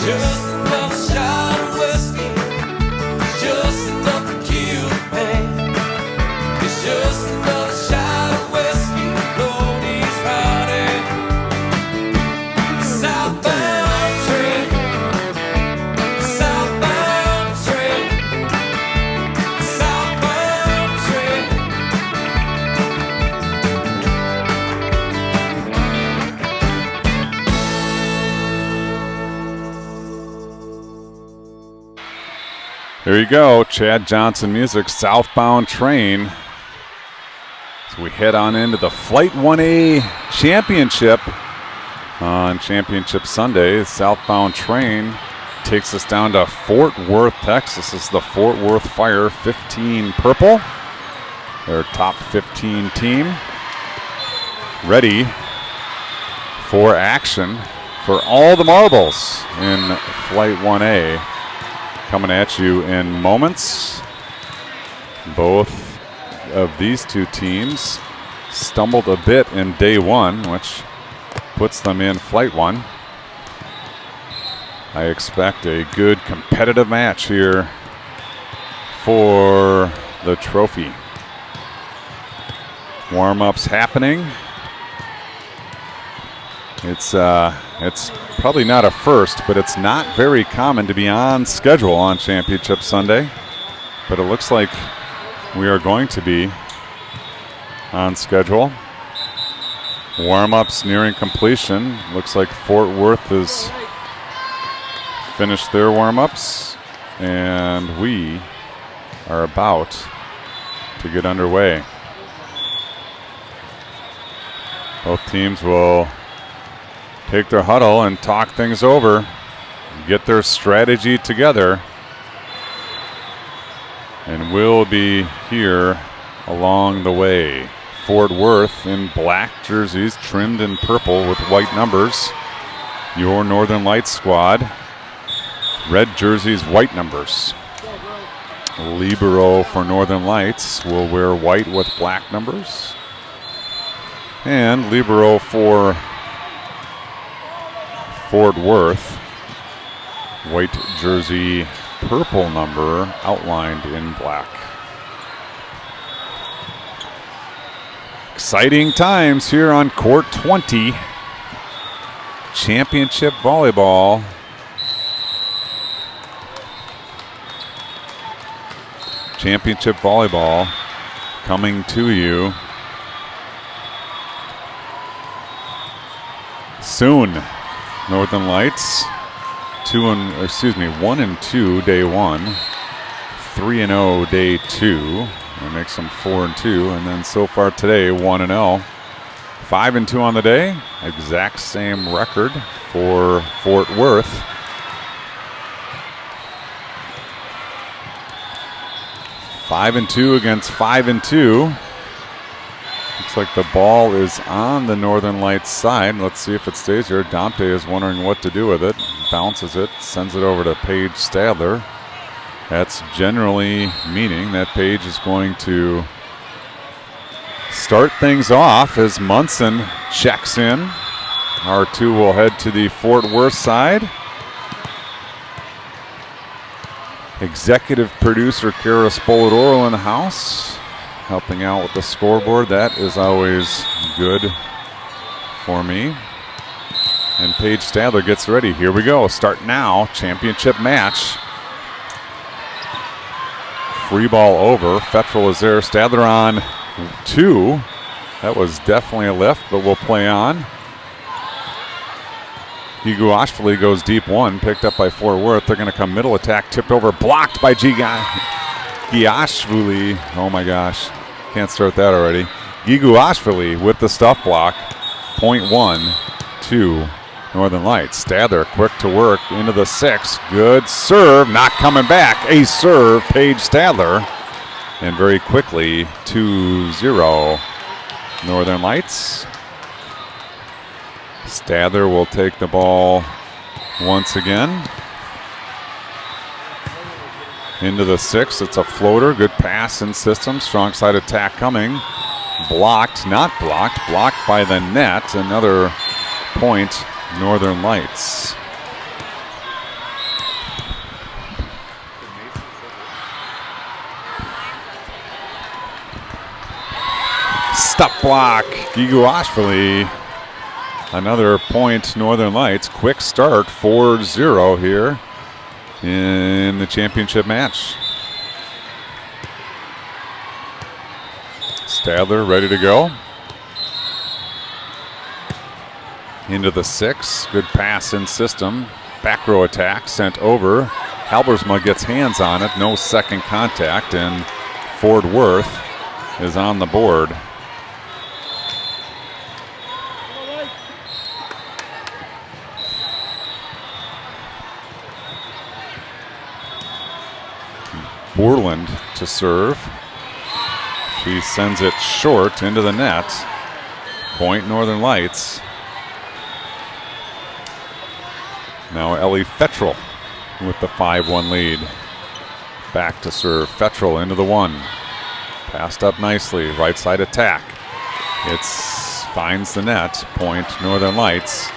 Just another shot of whiskey. Just enough to kill the pain. It's just another shot of whiskey. Lord, he's riding. Southbound train. Southbound train. Southbound train. There you go, Chad Johnson music, Southbound Train. So we head on into the Flight 1A Championship on Championship Sunday. The Southbound Train takes us down to Fort Worth, Texas. This is the Fort Worth Fire 15 Purple, their top 15 team. Ready for action for all the marbles in Flight 1A. Coming at you in moments. Both of these two teams stumbled a bit in day one, which puts them in Flight 1. I expect a good competitive match here for the trophy. Warm-ups happening. It's probably not a first, but it's not very common to be on schedule on Championship Sunday. But it looks like we are going to be on schedule. Warm-ups nearing completion. Looks like Fort Worth has finished their warm-ups, and we are about to get underway. Both teams will take their huddle and talk things over, get their strategy together, and we'll be here along the way. Fort Worth in black jerseys trimmed in purple with white numbers. Your Northern Lights squad, red jerseys, white numbers. Libero for Northern Lights will wear white with black numbers. And Libero for Fort Worth, white jersey, purple number outlined in black. Exciting times here on Court 20. Championship volleyball. Championship volleyball coming to you soon. Northern Lights 1 and 2 day 1, 3 and 0 day 2. That makes them 4 and 2, and then so far today 1 and 0, 5 and 2 on the day. Exact same record for Fort Worth. Five and 2 against 5 and 2. Looks like the ball is on the Northern Lights side. Let's see if it stays here. Dante is wondering what to do with it. Bounces it, sends it over to Paige Stadler. That's generally meaning that Paige is going to start things off as Munson checks in. R2 will head to the Fort Worth side. Executive producer Kara Spoladoro in the house, helping out with the scoreboard. That is always good for me. And Paige Stadler gets ready. Here we go. Start now. Championship match. Free ball over. Fettrell is there. Stadler on 2. That was definitely a lift, but we'll play on. Giguashvili goes deep 1, picked up by Fort Worth. They're going to come middle attack, tipped over, blocked by Giguashvili. Oh my gosh, can't start that already. Giguashvili with the stuff block. Point 1 to Northern Lights. Stadler quick to work into the 6. Good serve, not coming back. Ace serve, Paige Stadler. And very quickly 2-0 Northern Lights. Stadler will take the ball once again. Into the 6. It's a floater. Good pass in system. Strong side attack coming. Blocked, not blocked. Blocked by the net. Another point, Northern Lights. Stop block, Giguashvili. Another point, Northern Lights. Quick start, 4-0 here in the championship match. Stadler ready to go. Into the 6, good pass in system. Back row attack sent over. Halbersma gets hands on it, no second contact, and Fort Worth is on the board. Borland to serve. She sends it short into the net. Point Northern Lights. Now Ellie Fettrell with the 5-1 lead. Back to serve. Fettrell into the 1. Passed up nicely. Right side attack. Finds the net. Point Northern Lights.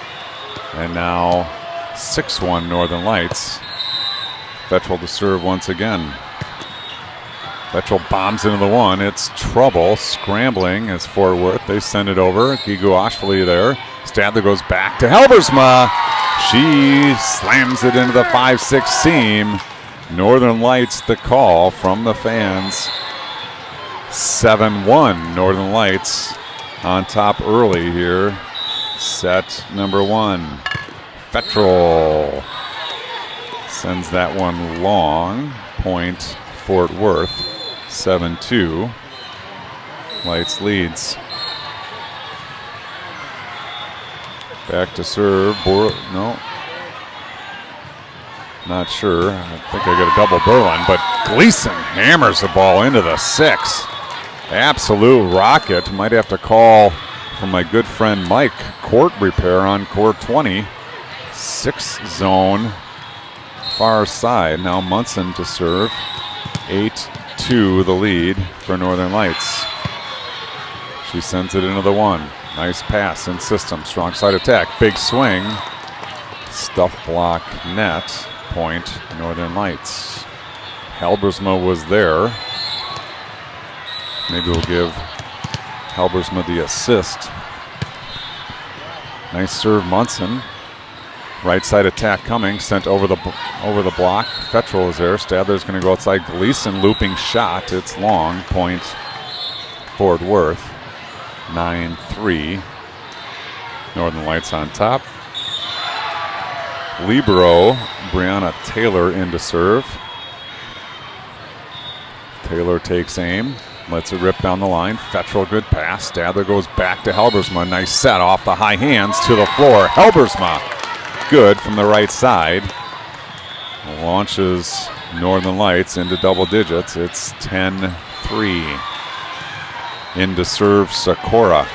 And now 6-1 Northern Lights. Fettrell to serve once again. Fettrell bombs into the 1. It's trouble. Scrambling as Fort Worth. They send it over. Giguashvili there. Stadler goes back to Halbersma. She slams it into the 5-6 seam. Northern Lights the call from the fans. 7-1 Northern Lights on top early here. Set number 1. Fettrell sends that one long. Point Fort Worth. 7-2. Lights leads. Back to serve. No. Not sure. I think I got a double Berlin, but Gleason hammers the ball into the 6. Absolute rocket. Might have to call from my good friend Mike. Court repair on court 20. 6 zone. Far side. Now Munson to serve. 8-2 the lead for Northern Lights. She sends it into the 1. Nice pass in system. Strong side attack. Big swing. Stuff block net. Point Northern Lights. Halbersma was there. Maybe we'll give Halbersma the assist. Nice serve, Munson. Right side attack coming. Sent over the block. Fettrell is there. Stadler's going to go outside. Gleason looping shot. It's long. Point Fort Worth. 9-3. Northern Lights on top. Libero, Brianna Taylor in to serve. Taylor takes aim. Lets it rip down the line. Fettrell, good pass. Stadler goes back to Halbersma. Nice set off the high hands to the floor. Halbersma, good from the right side. Launches Northern Lights into double digits. It's 10-3. In to serve Sakura.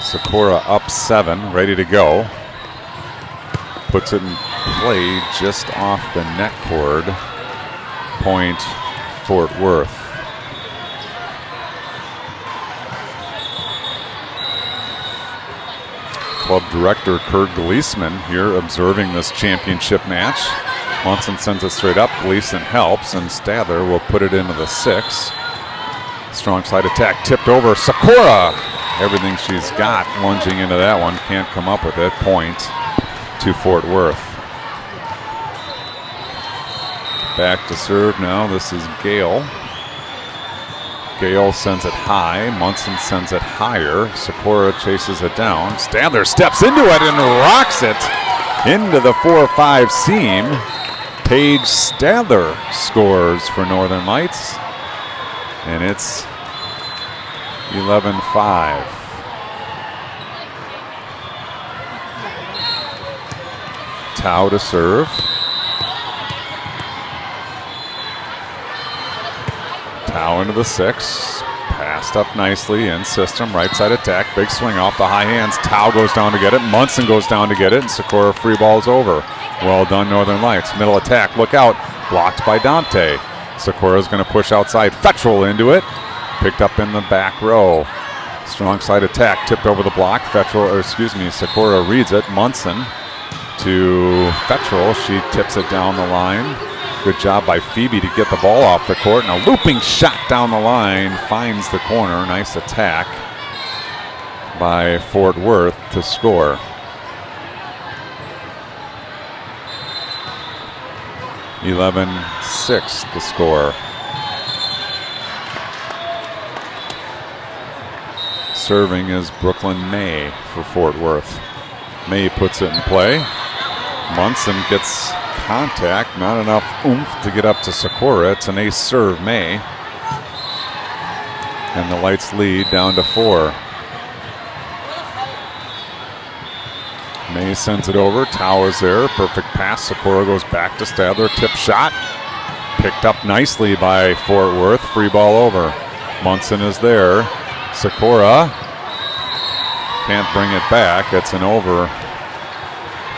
Sakura up 7, ready to go. Puts it in play just off the net cord. Point Fort Worth. Club director Kurt Gleesman here observing this championship match. Munson sends it straight up. Gleason helps, and Stadler will put it into the 6. Strong side attack tipped over. Sakura, everything she's got lunging into that one. Can't come up with it. Point to Fort Worth. Back to serve now. This is Gale. Gale sends it high. Munson sends it higher. Sakura chases it down. Stadler steps into it and rocks it into the 4-5 seam. Paige Stadler scores for Northern Lights, and it's 11-5. Tao to serve. Tao into the 6. Passed up nicely in system. Right side attack. Big swing off the high hands. Tao goes down to get it. Munson goes down to get it. And Sakura free balls over. Well done, Northern Lights. Middle attack. Look out. Blocked by Dante. Sakura's going to push outside. Fettrell into it. Picked up in the back row. Strong side attack. Tipped over the block. Sakura reads it. Munson to Fettrell. She tips it down the line. Good job by Phoebe to get the ball off the court, and a looping shot down the line finds the corner. Nice attack by Fort Worth to score. 11-6 the score. Serving is Brooklyn May for Fort Worth. May puts it in play. Munson gets contact, not enough oomph to get up to Sikora. It's an ace serve, May. And the Lights lead down to 4. May sends it over. Tao is there. Perfect pass. Sikora goes back to Stadler. Tip shot. Picked up nicely by Fort Worth. Free ball over. Munson is there. Sikora can't bring it back. It's an over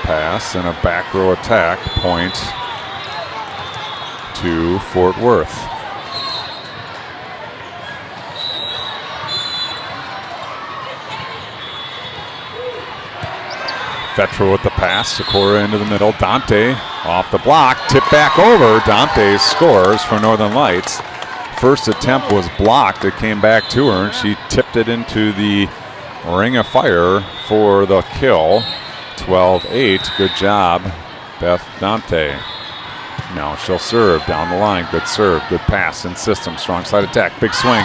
pass and a back row attack. Point to Fort Worth. Fetro with the pass. Sikora into the middle. Dante off the block. Tip back over. Dante scores for Northern Lights. First attempt was blocked. It came back to her, and she tipped it into the ring of fire for the kill. 12-8. Good job, Beth Dante. Now she'll serve down the line. Good serve. Good pass in system. Strong side attack. Big swing.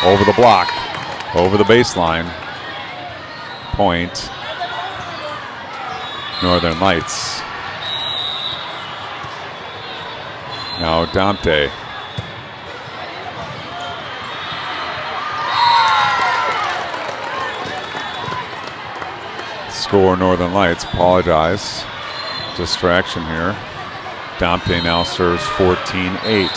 Over the block. Over the baseline. Point. Northern Lights. Now Dante. Score Northern Lights. Apologize. Distraction here. Dante now serves 14-8.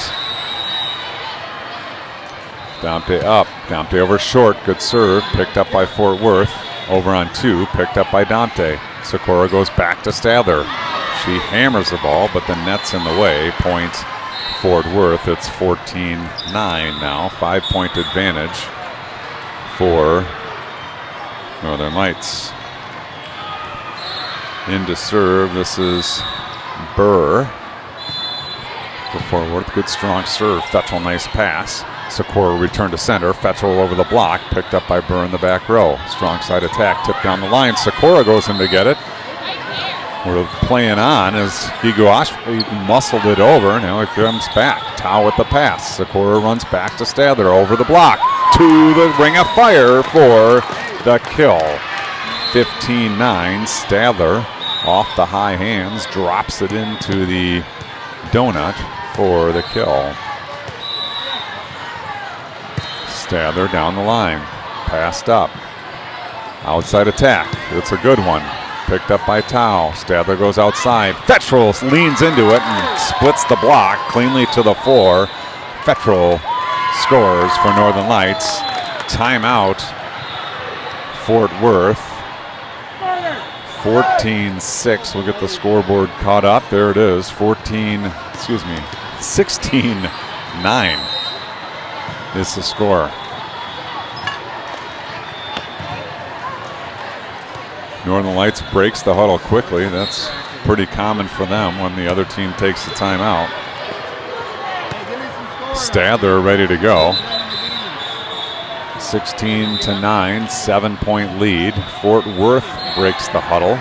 Dante up. Dante over short. Good serve. Picked up by Fort Worth. Over on 2. Picked up by Dante. Sikora goes back to Stadler. She hammers the ball, but the net's in the way. Point Fort Worth. It's 14-9 now. 5-point advantage for Northern Lights. In to serve, this is Burr for Fort Worth. Good strong serve. Fetchel, nice pass. Sikora return to center. Fetchel over the block. Picked up by Burr in the back row. Strong side attack. Tip down the line. Sikora goes in to get it. We're playing on as Gigoash muscled it over. Now it comes back. Tao with the pass. Sikora runs back to Stadler over the block. To the ring of fire for the kill. 15-9. Stadler off the high hands, drops it into the donut for the kill. Stadler down the line, passed up. Outside attack, it's a good one. Picked up by Tao. Stadler goes outside. Fetchel leans into it and splits the block cleanly to the floor. Fetchel scores for Northern Lights. Timeout, Fort Worth. 14-6. We'll get the scoreboard caught up. There it is. 16-9 is the score. Northern Lights breaks the huddle quickly. That's pretty common for them when the other team takes the timeout. Stadler ready to go. 16-9, 7-point lead. Fort Worth breaks the huddle.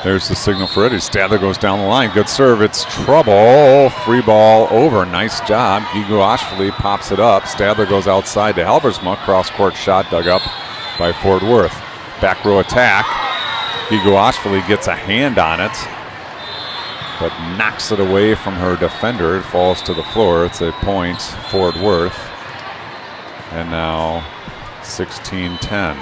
There's the signal for it. Stadler goes down the line. Good serve. It's trouble. Free ball over. Nice job. Gigo Ashfali pops it up. Stadler goes outside to Halbersma. Cross-court shot dug up by Fort Worth. Back row attack. Gigo Ashfali gets a hand on it, but knocks it away from her defender. It falls to the floor. It's a point, Fort Worth. And now 16-10.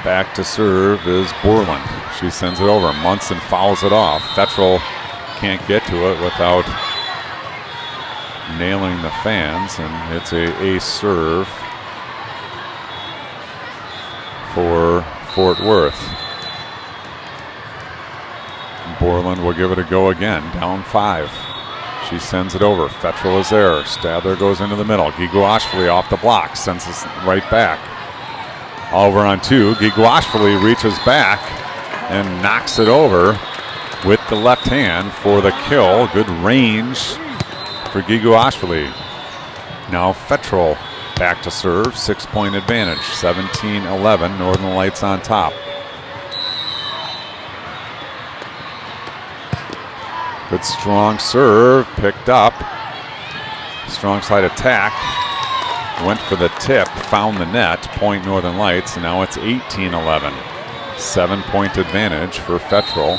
Back to serve is Borland. She sends it over. Munson fouls it off. Fetchel can't get to it without nailing the fans, and it's a ace serve for Fort Worth. Borland will give it a go again, down 5. She sends it over. Fettrell is there. Stadler goes into the middle. Giguashvili off the block. Sends it right back. Over on 2. Giguashvili reaches back and knocks it over with the left hand for the kill. Good range for Giguashvili. Now Fettrell back to serve. 6-point advantage. 17-11. Northern Lights on top. Good strong serve, picked up. Strong side attack. Went for the tip, found the net. Point Northern Lights, and now it's 18-11. 7-point advantage for Fettrell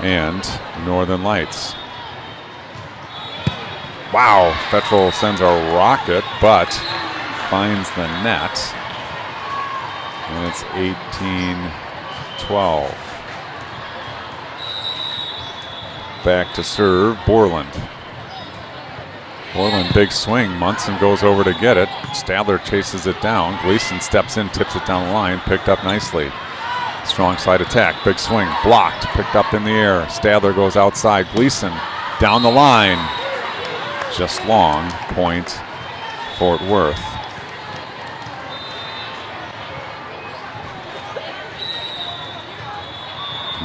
and Northern Lights. Wow, Fettrell sends a rocket, but finds the net. And it's 18-12. Back to serve, Borland. Borland, big swing. Munson goes over to get it. Stadler chases it down. Gleason steps in, tips it down the line, picked up nicely. Strong side attack, big swing, blocked, picked up in the air. Stadler goes outside. Gleason down the line. Just long, point, Fort Worth.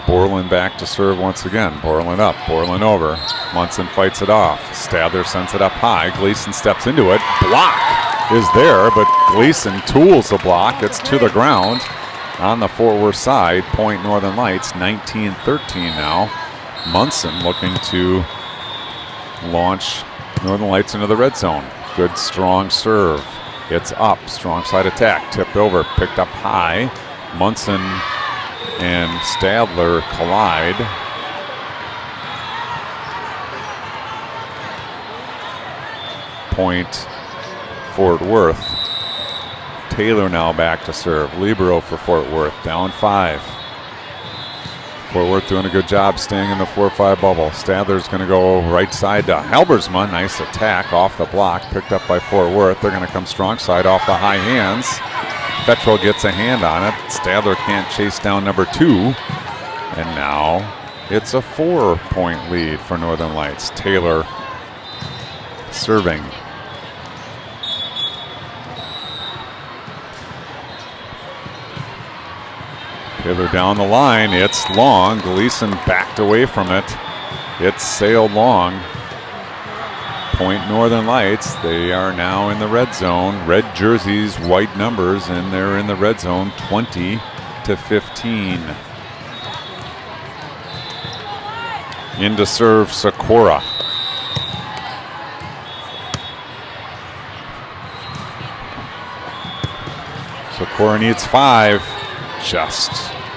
Borland back to serve once again. Borland up, Borland over. Munson fights it off. Stadler sends it up high. Gleason steps into it. Block is there, but Gleason tools the block. It's to the ground on the Fort Worth side. Point Northern Lights, 19-13 now. Munson looking to launch Northern Lights into the red zone. Good strong serve. It's up, strong side attack. Tipped over, picked up high. Munson and Stadler collide. Point Fort Worth. Taylor now back to serve. Libero for Fort Worth, down 5. Fort Worth doing a good job staying in the 4-5 bubble. Stadler's going to go right side to Halbersma. Nice attack off the block, picked up by Fort Worth. They're going to come strong side off the high hands. Fettrell gets a hand on it. Stadler can't chase down number 2. And now it's a 4-point lead for Northern Lights. Taylor serving. Taylor down the line. It's long. Gleason backed away from it. It's sailed long. Point Northern Lights. They are now in the red zone. Red jerseys, white numbers, and they're in the red zone, 20-15. In to serve Sikora. Sikora needs 5. Just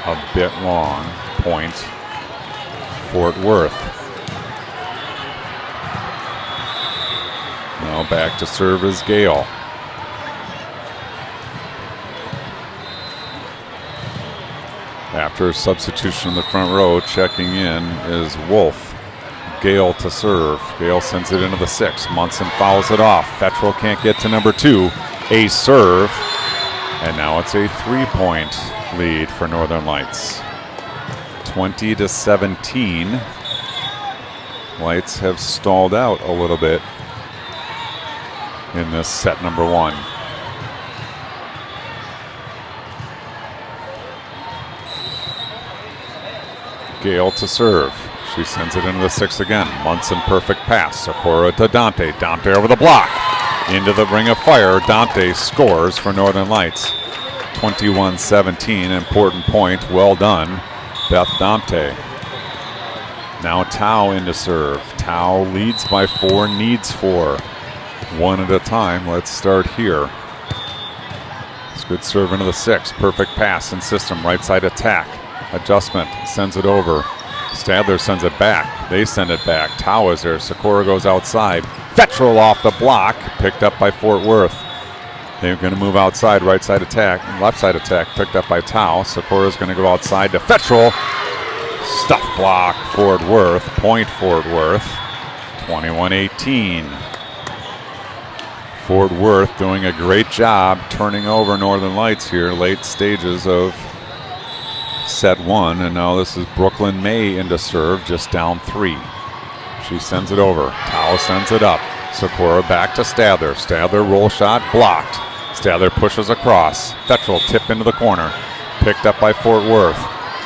a bit long. Point Fort Worth. Now back to serve is Gale. After a substitution in the front row, checking in is Wolf. Gale to serve. Gale sends it into the 6. Munson fouls it off. Fettrell can't get to number 2. A serve. And now it's a 3-point lead for Northern Lights. 20-17. Lights have stalled out a little bit in this set number 1. Gale to serve. She sends it into the 6 again. Munson perfect pass. Sikora to Dante. Dante over the block. Into the ring of fire. Dante scores for Northern Lights. 21-17. Important point. Well done, Beth Dante. Now Tao into serve. Tao leads by 4, needs 4. One at a time. Let's start here. It's good serve into the 6. Perfect pass and system. Right side attack. Adjustment. Sends it over. Stadler sends it back. They send it back. Tao is there. Sikora goes outside. Fettrell off the block. Picked up by Fort Worth. They're going to move outside. Right side attack. Left side attack. Picked up by Tao. Sikora's going to go outside to Fettrell. Stuff block. Fort Worth. Point Fort Worth. 21-18. Fort Worth doing a great job turning over Northern Lights here. Late stages of set 1. And now this is Brooklyn May into serve. Just down 3. She sends it over. Tao sends it up. Sikora back to Stadler. Stadler roll shot blocked. Stadler pushes across. Fetchel tip into the corner. Picked up by Fort Worth.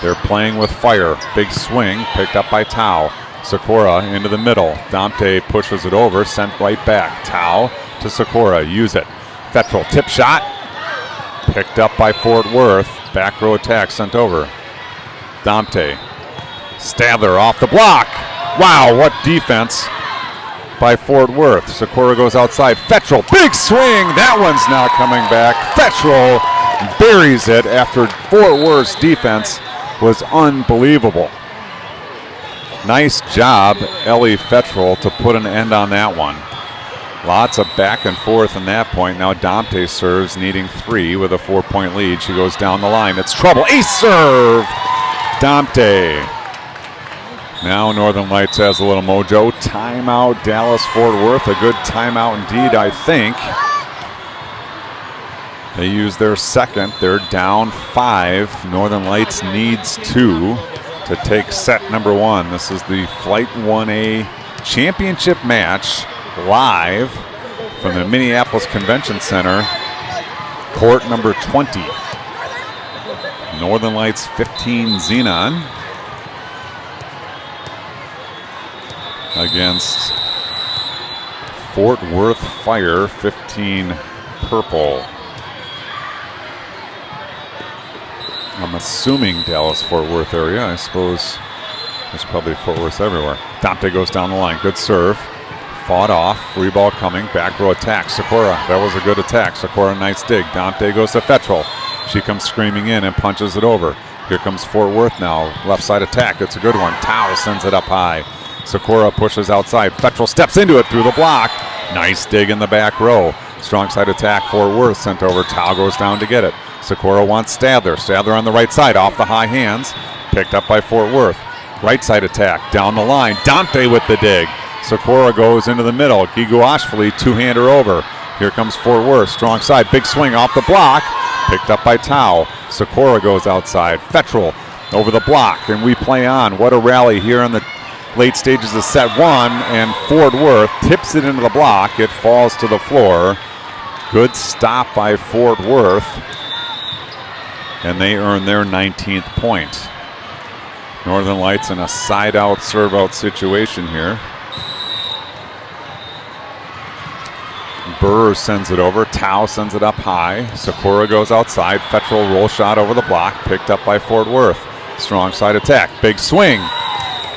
They're playing with fire. Big swing picked up by Tao. Sikora into the middle. Dante pushes it over. Sent right back. Tao to Sikora. Use it. Fetchel tip shot. Picked up by Fort Worth. Back row attack sent over. Dante. Stadler off the block. Wow, what defense by Fort Worth. Sikora goes outside. Fetchel, big swing. That one's not coming back. Fetchel buries it after Fort Worth's defense was unbelievable. Nice job, Ellie Fetchel, to put an end on that one. Lots of back and forth in that point. Now Dante serves, needing 3 with a 4-point lead. She goes down the line. It's trouble. Ace serve. Dante. Now Northern Lights has a little mojo. Timeout, Dallas-Fort Worth. A good timeout indeed, I think. They use their second. They're down 5. Northern Lights needs 2 to take set number 1. This is the Flight 1A championship match, live from the Minneapolis Convention Center, court number 20. Northern Lights 15 Xenon against Fort Worth Fire 15 Purple. I'm assuming Dallas-Fort Worth area. I suppose there's probably Fort Worth everywhere. Dante goes down the line. Good serve. Fought off. Free ball coming. Back row attack. Sikora. That was a good attack. Sikora, nice dig. Dante goes to Fetchel. She comes screaming in and punches it over. Here comes Fort Worth now. Left side attack. It's a good one. Tao sends it up high. Sikora pushes outside. Fetchel steps into it through the block. Nice dig in the back row. Strong side attack. Fort Worth sent over. Tao goes down to get it. Sikora wants Stadler. Stadler on the right side, off the high hands. Picked up by Fort Worth. Right side attack, down the line. Dante with the dig. Sikora goes into the middle. Giguashvili, two-hander over. Here comes Fort Worth, strong side. Big swing off the block. Picked up by Tao. Sikora goes outside. Fetchel over the block, and we play on. What a rally here in the late stages of set 1, and Fort Worth tips it into the block. It falls to the floor. Good stop by Fort Worth, and they earn their 19th point. Northern Lights in a side-out, serve-out situation here. Burr sends it over. Tao sends it up high. Sikora goes outside. Fetchel roll shot over the block. Picked up by Fort Worth. Strong side attack. Big swing.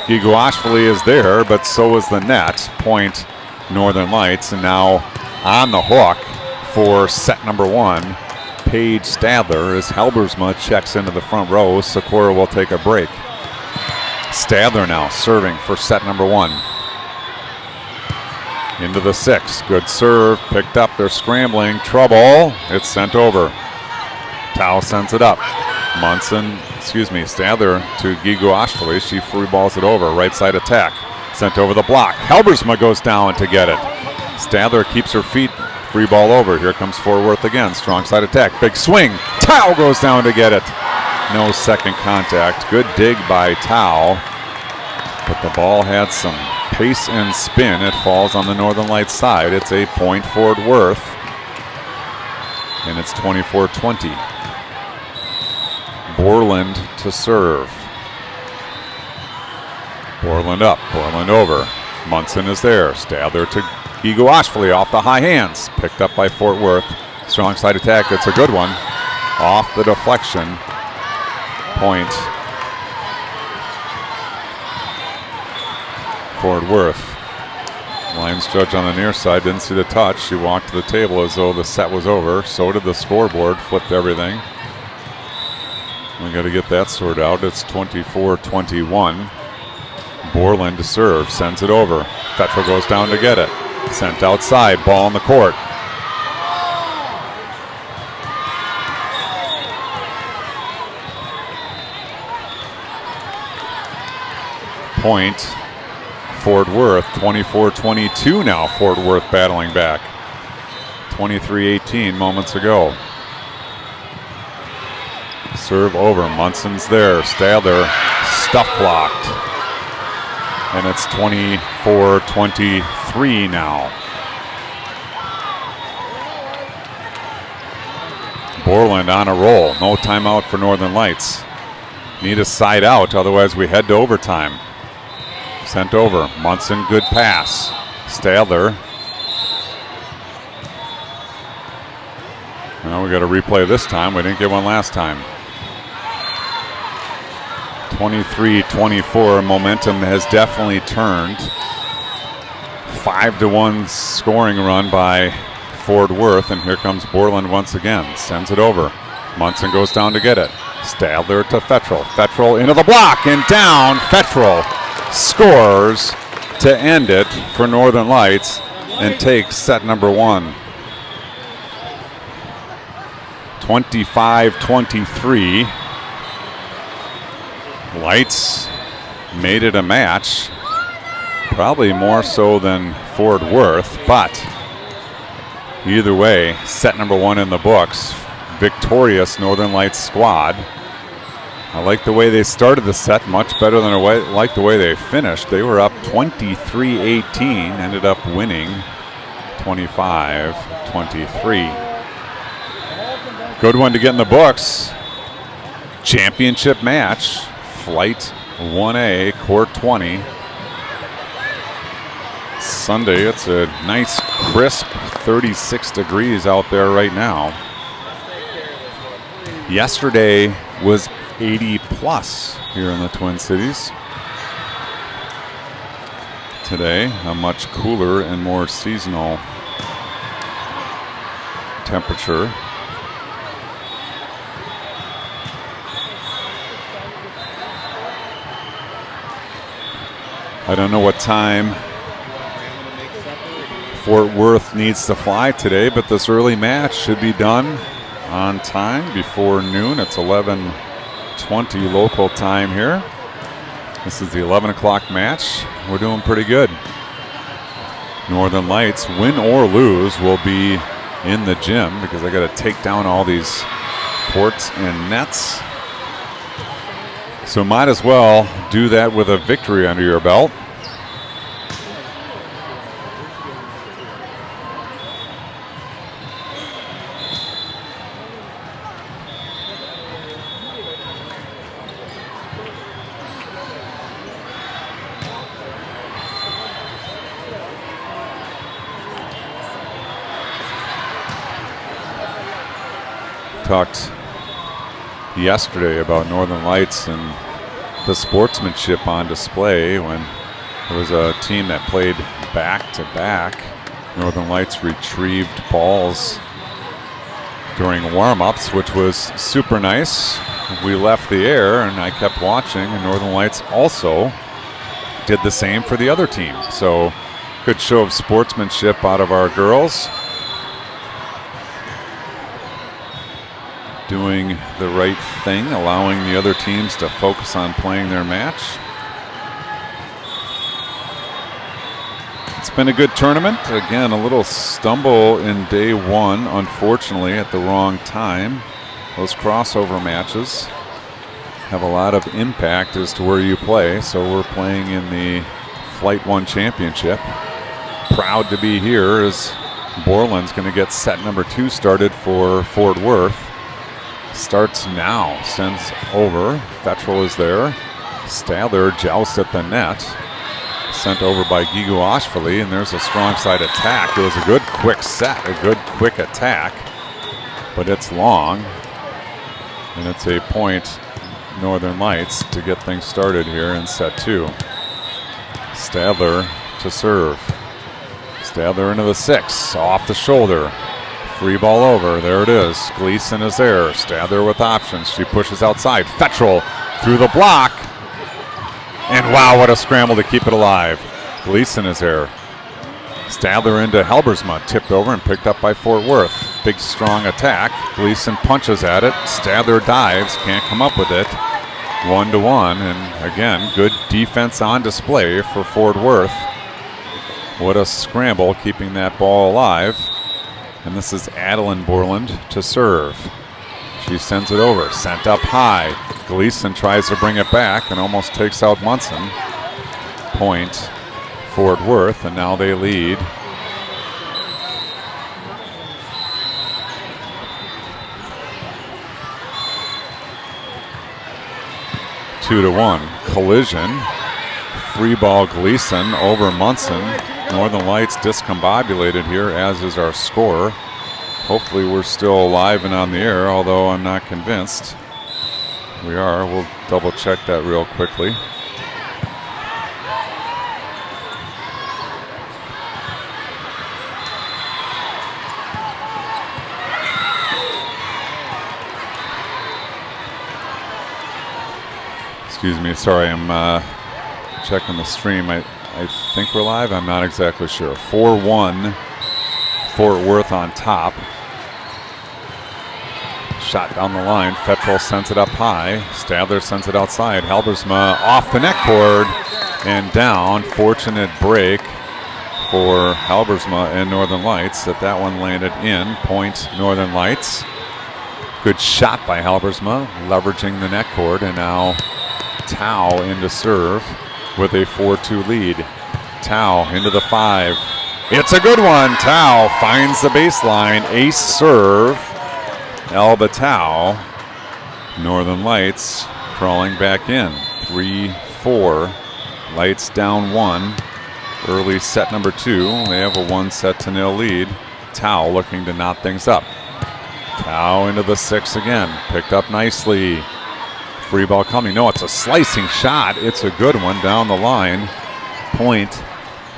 Giguashvili is there, but so is the net. Point Northern Lights. And now on the hook for set number 1, Paige Stadler, as Halbersma checks into the front row. Sikora will take a break. Stadler now serving for set number 1. Into the 6. Good serve. Picked up. They're scrambling. Trouble. It's sent over. Tao sends it up. Stadler to Giguashvili. She free balls it over. Right side attack. Sent over the block. Halbersma goes down to get it. Stadler keeps her feet. Free ball over. Here comes Fort Worth again. Strong side attack. Big swing. Tao goes down to get it. No second contact. Good dig by Tao. But the ball had some pace and spin. It falls on the Northern Lights side. It's a point Fort Worth. And it's 24-20. Borland to serve. Borland up. Borland over. Munson is there. Stadler to Giguashvili off the high hands. Picked up by Fort Worth. Strong side attack. It's a good one. Off the deflection. Point Fort Worth. Lines judge on the near side didn't see the touch. She walked to the table as though the set was over. So did the scoreboard. Flipped everything. We got to get that sorted out. It's 24-21. Borland to serve. Sends it over. Fetchel goes down to get it. Sent outside. Ball in the court. Point Fort Worth. 24-22 now. Fort Worth battling back. 23-18 moments ago. Serve over. Munson's there. Stadler stuff blocked. and it's 24-23 now. Borland on a roll. No timeout for Northern Lights. Need a side out, otherwise we head to overtime. Sent over. Munson, good pass. Stadler. Now we got to replay this time. We didn't get one last time. 23-24. Momentum has definitely turned. 5-1 scoring run by Fort Worth, and here comes Borland once again. Sends it over. Munson goes down to get it. Stadler to Fettrell. Fettrell into the block and down. Fettrell scores to end it for Northern Lights and takes set number 1. 25-23. Lights made it a match. Probably more so than Fort Worth, but either way, set number 1 in the books. Victorious Northern Lights squad. I like the way they started the set, much better than I like the way they finished. They were up 23-18, ended up winning 25-23. Good one to get in the books. Championship match, Flight 1A, Court 20. Sunday, it's a nice crisp 36 degrees out there right now. Yesterday was 80 plus here in the Twin Cities. Today, a much cooler and more seasonal temperature. I don't know what time Fort Worth needs to fly today, but this early match should be done on time before noon. It's 11:20 local time here. This is the 11 o'clock match. We're doing pretty good. Northern Lights, win or lose, will be in the gym because I got to take down all these courts and nets. So might as well do that with a victory under your belt. Talked yesterday about Northern Lights and the sportsmanship on display when there was a team that played back-to-back. Northern Lights retrieved balls during warm-ups, which was super nice. We left the air and I kept watching, and Northern Lights also did the same for the other team. So good show of sportsmanship out of our girls. Doing the right thing, allowing the other teams to focus on playing their match. It's been a good tournament. Again, a little stumble in day 1, unfortunately, at the wrong time. Those crossover matches have a lot of impact as to where you play, so we're playing in the Flight 1 Championship. Proud to be here as Borland's going to get set number 2 started for Fort Worth. Starts now, sends over. Fettrell is there. Stadler jousts at the net. Sent over by Gigu Ashvili, and there's a strong side attack. It was a good quick set, a good quick attack, but it's long. And it's a point, Northern Lights, to get things started here in set 2. Stadler to serve. Stadler into the 6, off the shoulder. Free ball over, there it is. Gleason is there. Stadler with options. She pushes outside. Fettrell through the block. And wow, what a scramble to keep it alive. Gleason is there. Stadler into Halbersma, tipped over and picked up by Fort Worth. Big strong attack. Gleason punches at it. Stadler dives, can't come up with it. 1-1, and again, good defense on display for Fort Worth. What a scramble keeping that ball alive. And this is Adeline Borland to serve. She sends it over, sent up high. Gleason tries to bring it back and almost takes out Munson. Point, Fort Worth, and now they lead 2-1. Collision. Free ball Gleason over Munson. Northern Lights discombobulated here, as is our score. Hopefully we're still alive and on the air, although I'm not convinced. We are. We'll double check that real quickly. Excuse me, sorry, I'm checking the stream. I think we're live. I'm not exactly sure. 4-1, Fort Worth on top. Shot down the line. Fettrell sends it up high. Stadler sends it outside. Halbersma off the net cord and down. Fortunate break for Halbersma and Northern Lights that one landed in. Point Northern Lights. Good shot by Halbersma, leveraging the net cord, and now Tao into serve with a 4-2 lead. Tao into the 5. It's a good one. Tao finds the baseline. Ace serve. Elba Tao. Northern Lights crawling back in. 3-4. Lights down 1. Early set number 2. They have a 1-0 lead. Tao looking to knot things up. Tao into the 6 again. Picked up nicely. Free ball coming. No, it's a slicing shot. It's a good one down the line. Point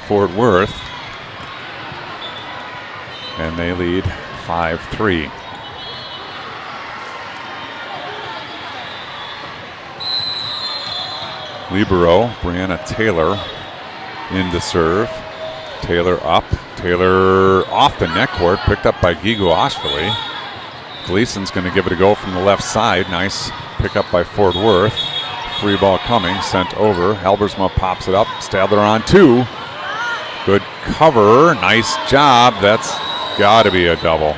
Fort Worth. And they lead 5-3. Libero, Brianna Taylor into serve. Taylor up. Taylor off the net cord. Picked up by Gigo Ashvili. Gleason's going to give it a go from the left side. Nice pick up by Fort Worth. Free ball coming, sent over. Halbersma pops it up. Stadler on 2. Good cover. Nice job. That's got to be a double.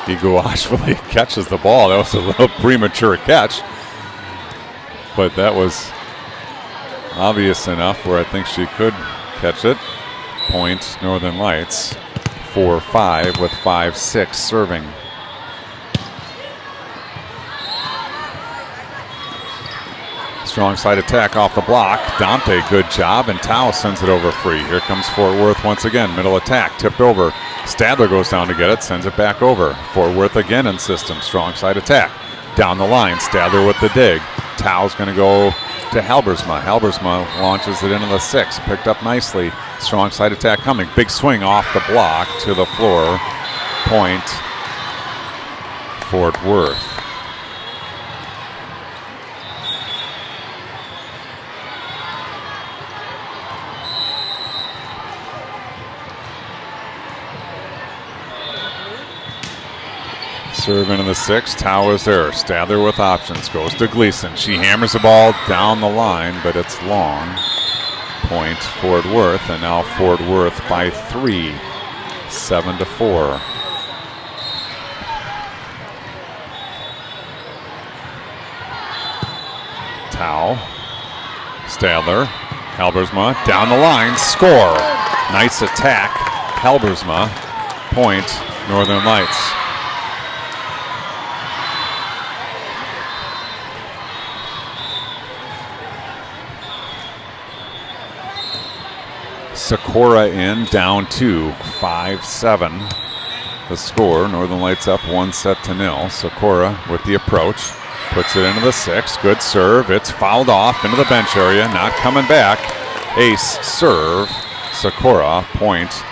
Gigo Ashvili catches the ball. That was a little premature catch, but that was obvious enough where I think she could catch it. Point Northern Lights. 4-5 with 5-6 serving. Strong side attack off the block. Dante, good job, and Tao sends it over free. Here comes Fort Worth once again. Middle attack, tipped over. Stadler goes down to get it, sends it back over. Fort Worth again in system. Strong side attack. Down the line, Stadler with the dig. Tao's going to go to Halbersma. Halbersma launches it into the 6. Picked up nicely. Strong side attack coming. Big swing off the block to the floor. Point Fort Worth. Serve into the 6. Tao is there. Stadler with options. Goes to Gleason. She hammers the ball down the line, but it's long. Point Fort Worth, and now Fort Worth by 3. 7-4. Tao. Stadler. Halbersma down the line. Score. Nice attack. Halbersma. Point Northern Lights. Socorro in, down 2, 5-7. The score, Northern Lights up 1-0. Socorro with the approach, puts it into the 6. Good serve, it's fouled off into the bench area, not coming back. Ace serve, Socorro, point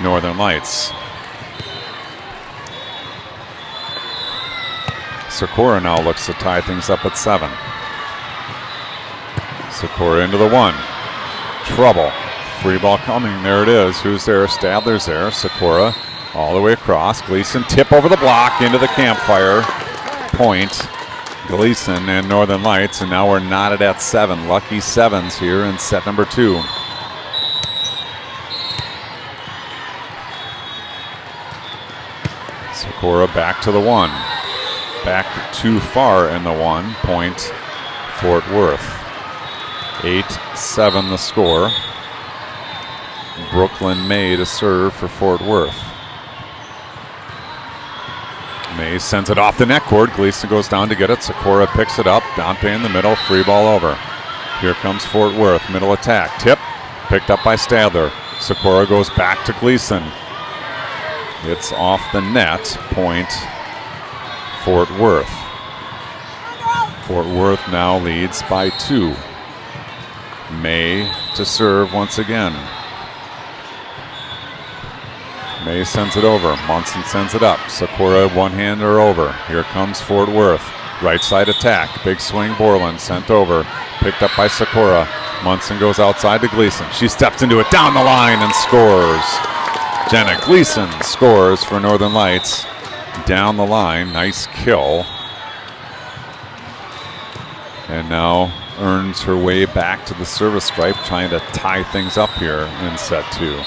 Northern Lights. Socorro now looks to tie things up at 7. Socorro into the 1. Trouble. Free ball coming. There it is. Who's there? Stadler's there. Socorro all the way across. Gleason tip over the block into the campfire. Point Gleason and Northern Lights, and now we're knotted at 7. Lucky 7s here in set number 2. Socorro back to the 1. Back too far in the 1. Point Fort Worth. 8-7 the score. Brooklyn May to serve for Fort Worth. May sends it off the net cord. Gleason goes down to get it. Sikora picks it up. Dompe in the middle. Free ball over. Here comes Fort Worth. Middle attack. Tip. Picked up by Stadler. Sikora goes back to Gleason. It's off the net. Point Fort Worth. Fort Worth now leads by 2. May to serve once again. May sends it over. Munson sends it up. Sikora one-hander over. Here comes Fort Worth. Right side attack. Big swing. Borland sent over. Picked up by Sikora. Munson goes outside to Gleason. She steps into it down the line and scores. Jenna Gleason scores for Northern Lights. Down the line. Nice kill. And now earns her way back to the service stripe, trying to tie things up here in set 2.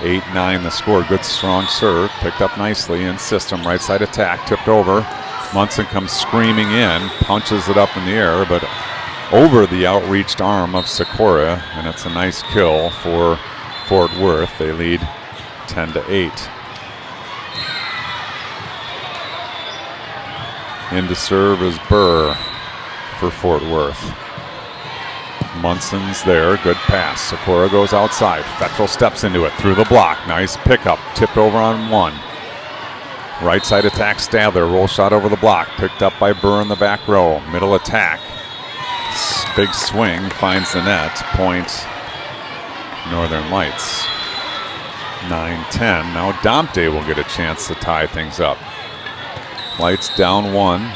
8-9 the score. Good strong serve. Picked up nicely in system. Right side attack. Tipped over. Munson comes screaming in. Punches it up in the air, but over the outreached arm of Sikora. And it's a nice kill for Fort Worth. They lead 10-8. In to serve is Burr for Fort Worth. Munson's there. Good pass. Sikora goes outside. Fetchel steps into it through the block. Nice pickup. Tipped over on one. Right side attack. Stadler. Roll shot over the block. Picked up by Burr in the back row. Middle attack. Big swing. Finds the net. Point Northern Lights. 9-10. Now Dompe will get a chance to tie things up. Lights down 1.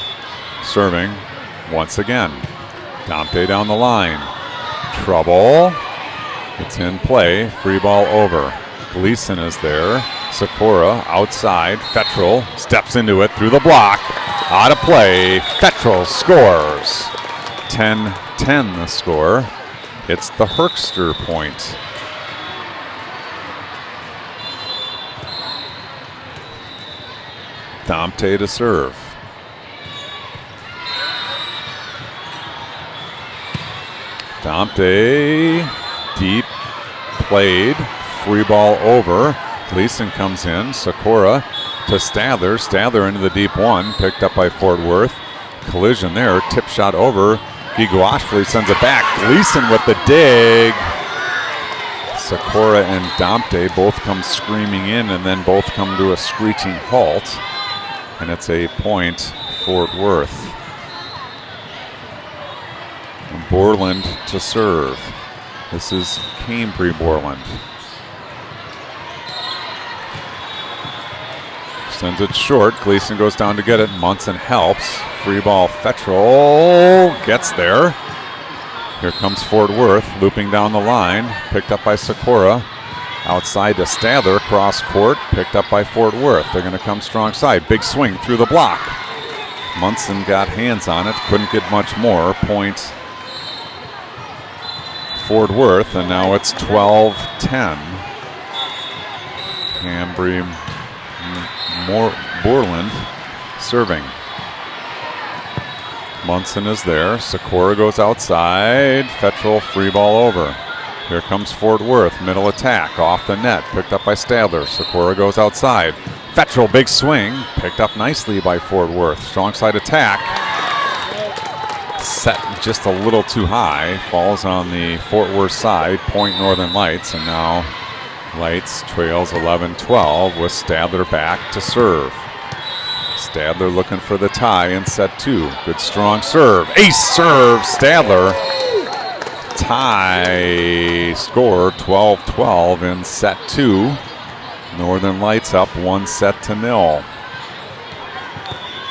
Serving once again. Dompe down the line. Trouble. It's in play. Free ball over. Gleason is there. Sikora outside. Fetchel steps into it through the block. Out of play. Fetchel scores. 10-10 the score. It's the Herkster point. Dompe to serve. Dompe, deep, played, free ball over. Gleason comes in. Sikora to Stadler. Stadler into the deep one, picked up by Fort Worth. Collision there, tip shot over. Giguashvili sends it back. Gleason with the dig. Sikora and Dompe both come screaming in and then both come to a screeching halt. And it's a point, Fort Worth. Borland to serve. This is Cambry Borland. Sends it short. Gleason goes down to get it. Munson helps. Free ball. Fetchel gets there. Here comes Fort Worth looping down the line. Picked up by Sikora. Outside to Stadler. Cross court. Picked up by Fort Worth. They're going to come strong side. Big swing through the block. Munson got hands on it. Couldn't get much more. Point Fort Worth, and now it's 12-10. Cambry Borland serving. Munson is there. Sikora goes outside. Fetchel free ball over. Here comes Fort Worth. Middle attack off the net. Picked up by Stadler. Sikora goes outside. Fetchel big swing. Picked up nicely by Fort Worth. Strong side attack. Set just a little too high. Falls on the Fort Worth side. Point Northern Lights. And now Lights trails 11-12 with Stadler back to serve. Stadler looking for the tie in set 2. Good strong serve. Ace serve. Stadler. Tie score 12-12 in set 2. Northern Lights up 1-0.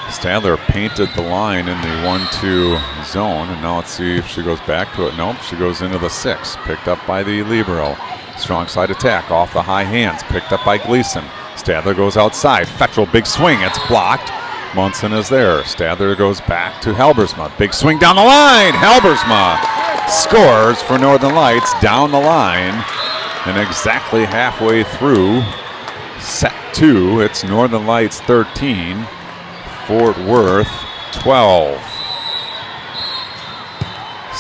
Stadler painted the line in the 1-2 zone, and now let's see if she goes back to it. Nope, she goes into the 6. Picked up by the libero. Strong side attack off the high hands. Picked up by Gleason. Stadler goes outside. Fetchel big swing. It's blocked. Munson is there. Stadler goes back to Halbersma. Big swing down the line. Halbersma scores for Northern Lights down the line, and exactly halfway through set 2, it's Northern Lights 13. Fort Worth 12.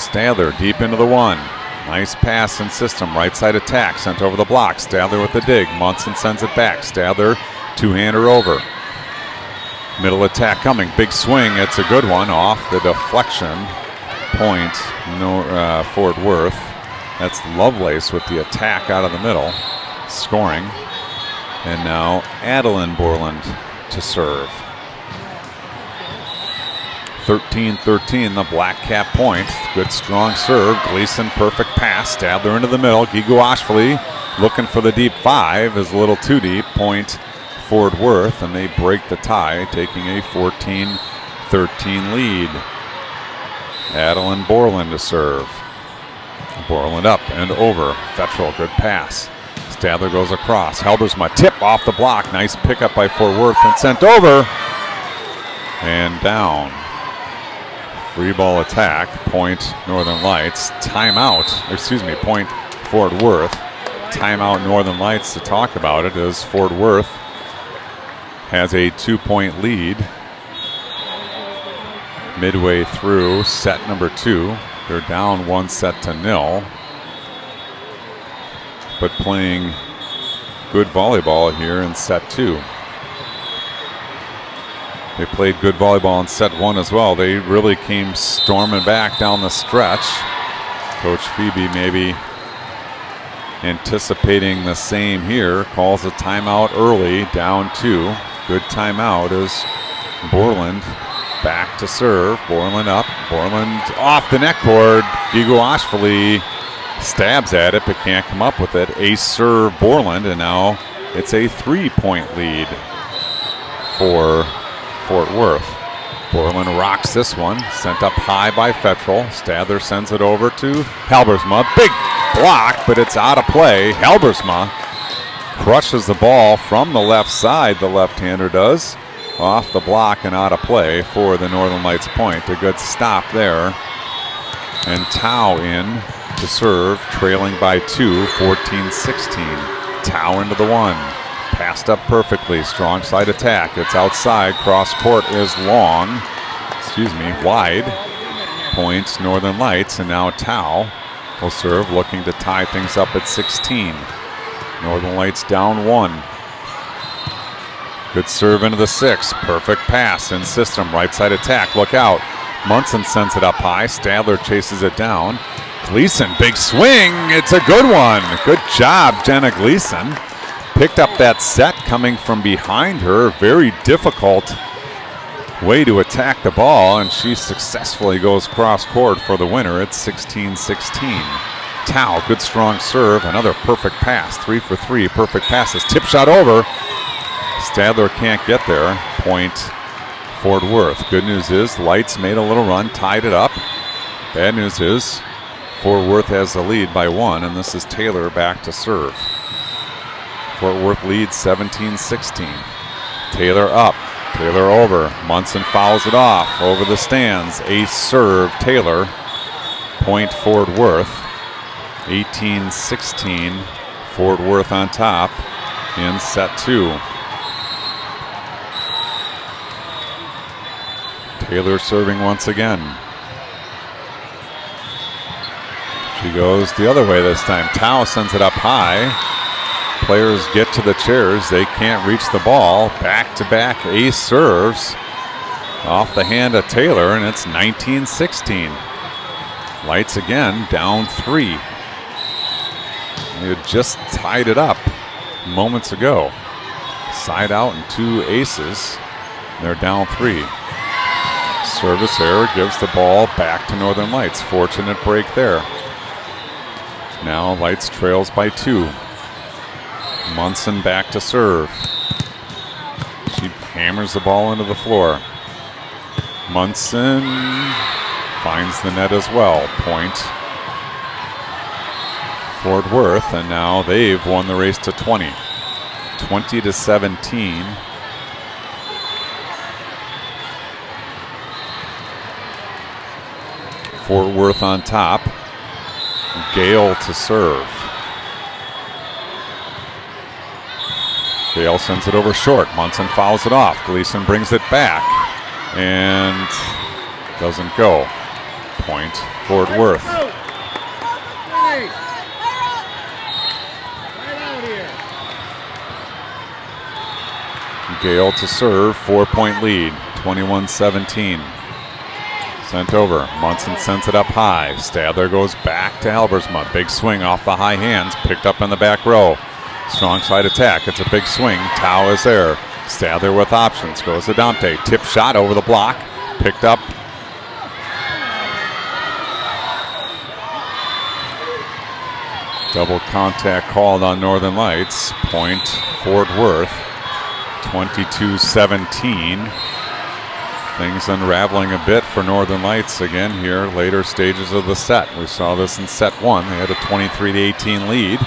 Stadler deep into the 1. Nice pass and system. Right side attack. Sent over the block. Stadler with the dig. Munson sends it back. Stadler two-hander over. Middle attack coming. Big swing. It's a good one. Off the deflection. Point. Fort Worth. That's Lovelace with the attack out of the middle. Scoring. And now Adeline Borland to serve. 13-13, the Black Cap point. Good strong serve. Gleason, perfect pass. Stadler into the middle. Giguashvili looking for the deep 5. Is a little too deep. Point Fort Worth, and they break the tie, taking a 14-13 lead. Adeline Borland to serve. Borland up and over. Fettrell, good pass. Stadler goes across. Helbersma tip off the block. Nice pickup by Fort Worth and sent over. And down. Free ball attack. Point Northern Lights. Timeout. Point Fort Worth. Timeout Northern Lights to talk about it as Fort Worth has a 2-point lead. Midway through set number 2. They're down 1-0, but playing good volleyball here in set 2. They played good volleyball in set 1 as well. They really came storming back down the stretch. Coach Phoebe maybe anticipating the same here. Calls a timeout early, down 2. Good timeout as Borland back to serve. Borland up. Borland off the net cord. Giguashvili stabs at it but can't come up with it. Ace serve Borland, and now it's a 3-point lead for Fort Worth. Borland rocks this one. Sent up high by Fettrell. Stadler sends it over to Helbersma. Big block, but it's out of play. Helbersma crushes the ball from the left side, the left-hander does. Off the block and out of play for the Northern Lights point. A good stop there. And Tao in to serve, trailing by 2, 14-16. Tao into the 1. Passed up perfectly. Strong side attack. It's outside. Cross court is wide. Points Northern Lights, and now Tao will serve, looking to tie things up at 16. Northern Lights down 1. Good serve into the 6. Perfect pass and system. Right side attack. Look out. Munson sends it up high. Stadler chases it down. Gleason, big swing. It's a good one. Good job, Jenna Gleason. Picked up that set coming from behind her. Very difficult way to attack the ball, and she successfully goes cross court for the winner. It's 16-16. Tao, good strong serve. Another perfect pass. 3 for 3. Perfect passes. Tip shot over. Stadler can't get there. Point Fort Worth. Good news is Lights made a little run, tied it up. Bad news is Fort Worth has the lead by 1, and this is Taylor back to serve. Fort Worth leads 17-16. Taylor up. Taylor over. Munson fouls it off over the stands. Ace serve Taylor. Point Fort Worth. 18-16. Fort Worth on top in set 2. Taylor serving once again. She goes the other way this time. Tao sends it up high. Players get to the chairs. They can't reach the ball. Back-to-back ace serves off the hand of Taylor, and it's 19-16. Lights again, down 3. They had just tied it up moments ago. Side out and 2 aces. They're down 3. Service error gives the ball back to Northern Lights. Fortunate break there. Now Lights trails by 2. Munson back to serve. She hammers the ball into the floor. Munson finds the net as well. Point Fort Worth, and now they've won the race to 20. 20-17. Fort Worth on top. Gale to serve. Gale sends it over short. Munson fouls it off. Gleason brings it back and doesn't go. Point Fort Worth. Gale to serve, 4-point lead, 21-17. Sent over, Munson sends it up high. Stadler goes back to Halbersma. Big swing off the high hands, picked up in the back row. Strong side attack, it's a big swing. Tao is there. Stadler with options, goes to Dante. Tip shot over the block, picked up. Double contact called on Northern Lights. Point Fort Worth, 22-17. Things unraveling a bit for Northern Lights again here, later stages of the set. We saw this in set one. They had a 23-18 lead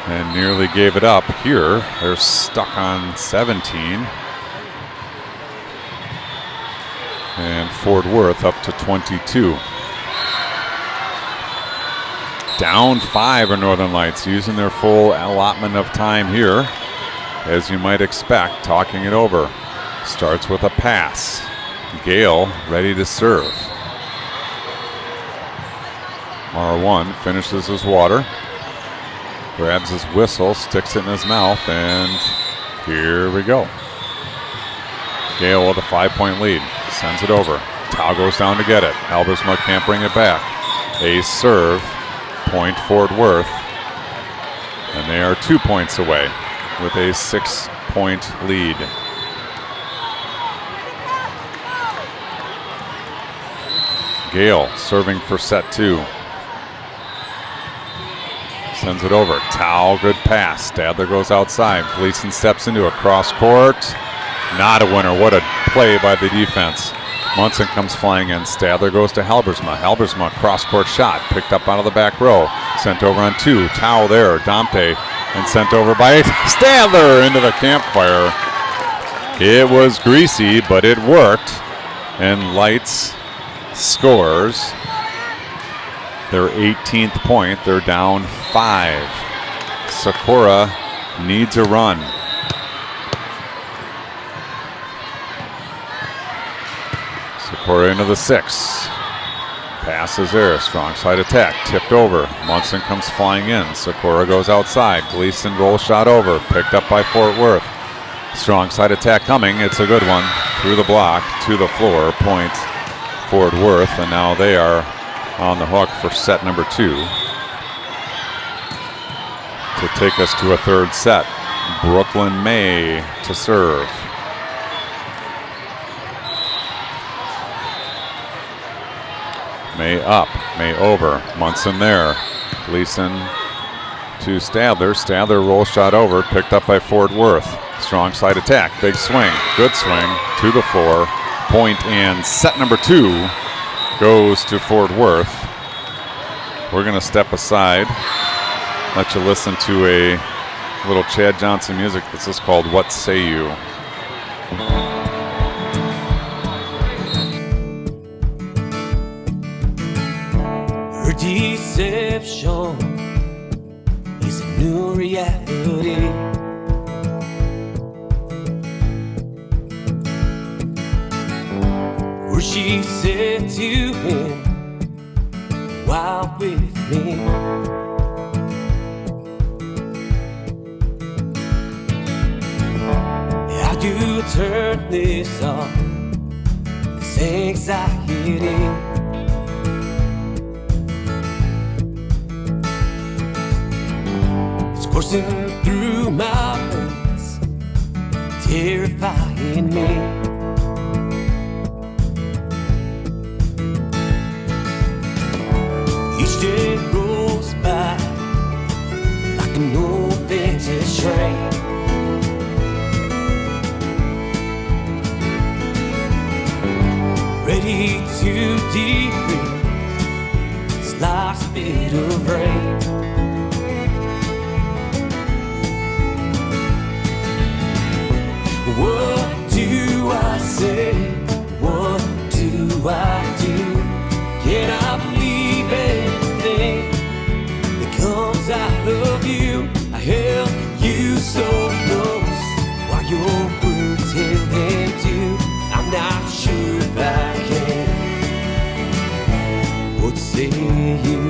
and nearly gave it up. Here, they're stuck on 17. And Fort Worth up to 22. Down 5 are Northern Lights, using their full allotment of time here, as you might expect, talking it over. Starts with a pass. Gale ready to serve. R1 finishes his water. Grabs his whistle, sticks it in his mouth, and here we go. Gale with a 5-point lead. Sends it over. Tao goes down to get it. Halbersma can't bring it back. Ace serve. Point Fort Worth. And they are 2 points away with a 6-point lead. Gale serving for set 2. Sends it over. Tao, good pass. Stadler goes outside. Gleason steps into a cross court. Not a winner. What a play by the defense. Munson comes flying in. Stadler goes to Halbersma. Halbersma, cross court shot. Picked up out of the back row. Sent over on 2. Tao there. Dante. And sent over by Stadler into the campfire. It was greasy, but it worked. And Lights scores their 18th point. They're down 5. Sakura needs a run. Sakura into the 6. Pass is there. Strong side attack. Tipped over. Munson comes flying in. Sakura goes outside. Gleason roll shot over. Picked up by Fort Worth. Strong side attack coming. It's a good one. Through the block to the floor. Point Fort Worth, and now they are on the hook for set number 2 to take us to a third set. Brooklyn May to serve. May up, May over. Munson there. Gleason to Stadler. Stadler roll shot over, picked up by Fort Worth. Strong side attack, big swing, good swing to the floor. Point, and set number 2 goes to Fort Worth. We're going to step aside, let you listen to a little Chad Johnson music. This is called What Say You? Her deception is a new reality. Where she said to him, while with me, how do you turn this off? This anxiety. It's coursing through my veins, terrifying me. Each day rolls by like an old vintage train. Ready to derail this last bit of rain. What do I say? What do I do? Can I believe anything that comes out of you? I held you so close while your words held them too. I'm not sure if I can. you.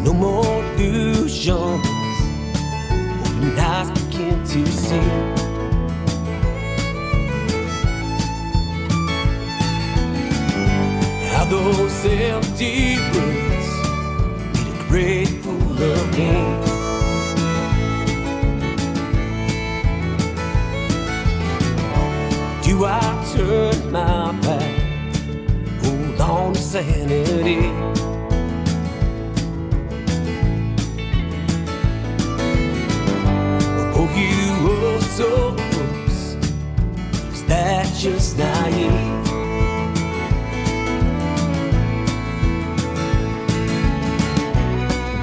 No more illusions, open eyes begin to see. How those empty words made a great fool of me. Do I turn my back, hold on to sanity? Oh, you were so close, is that just naive?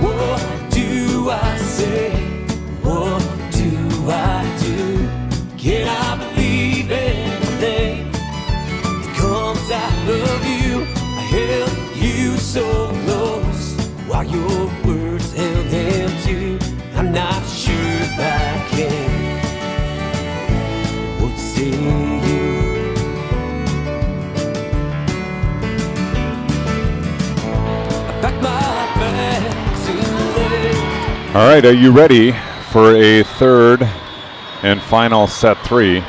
What do I say? What do I do? Can I believe anything that comes out of you? I held you so close while your words held them too. I'm not sure if I can. What say you? I pack my bags and lay. All right, are you ready for a third and final set 3?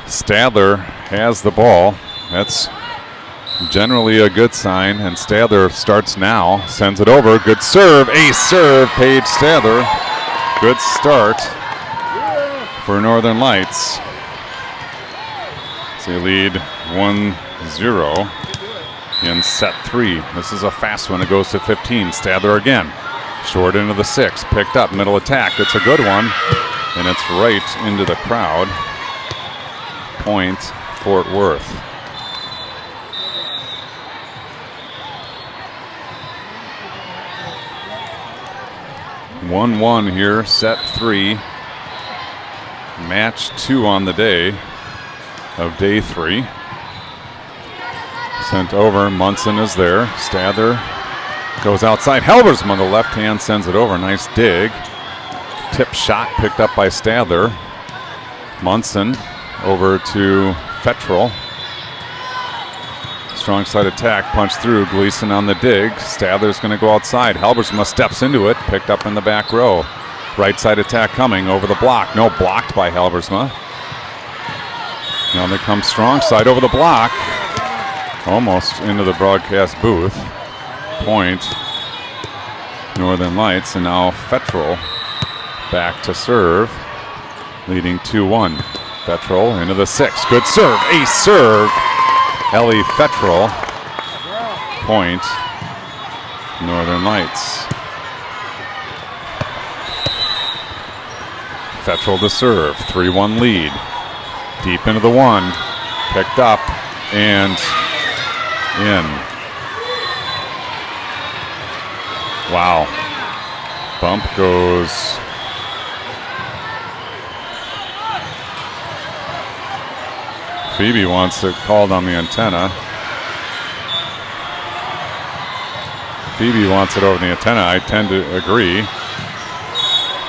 Stadler has the ball. That's generally a good sign, and Stadler starts now, sends it over. Good serve, ace serve, Paige Stadler. Good start for Northern Lights. They lead 1-0 in set 3. This is a fast one. It goes to 15. Stadler again. Short into the 6. Picked up. Middle attack. It's a good one. And it's right into the crowd. Point Fort Worth. (1-1) here, set 3. Match 2 on the day of day 3. Sent over. Munson is there. Stadler goes outside. Helbersman, the left hand, sends it over. Nice dig. Tip shot picked up by Stadler. Munson over to Fettrell. Strong side attack, punch through. Gleason on the dig. Stadler's going to go outside. Helbersma steps into it, picked up in the back row. Right side attack coming over the block. No, blocked by Helbersma. Now they come strong side over the block. Almost into the broadcast booth. Point Northern Lights, and now Fettrell back to serve, leading 2-1. Fettrell into the 6. Good serve. Ace serve. Ellie Fettrell. Point Northern Lights. Fettrell to serve. 3-1 lead. Deep into the 1. Picked up and in. Wow. Bump goes. Phoebe wants it called on the antenna. Phoebe wants it over the antenna. I tend to agree.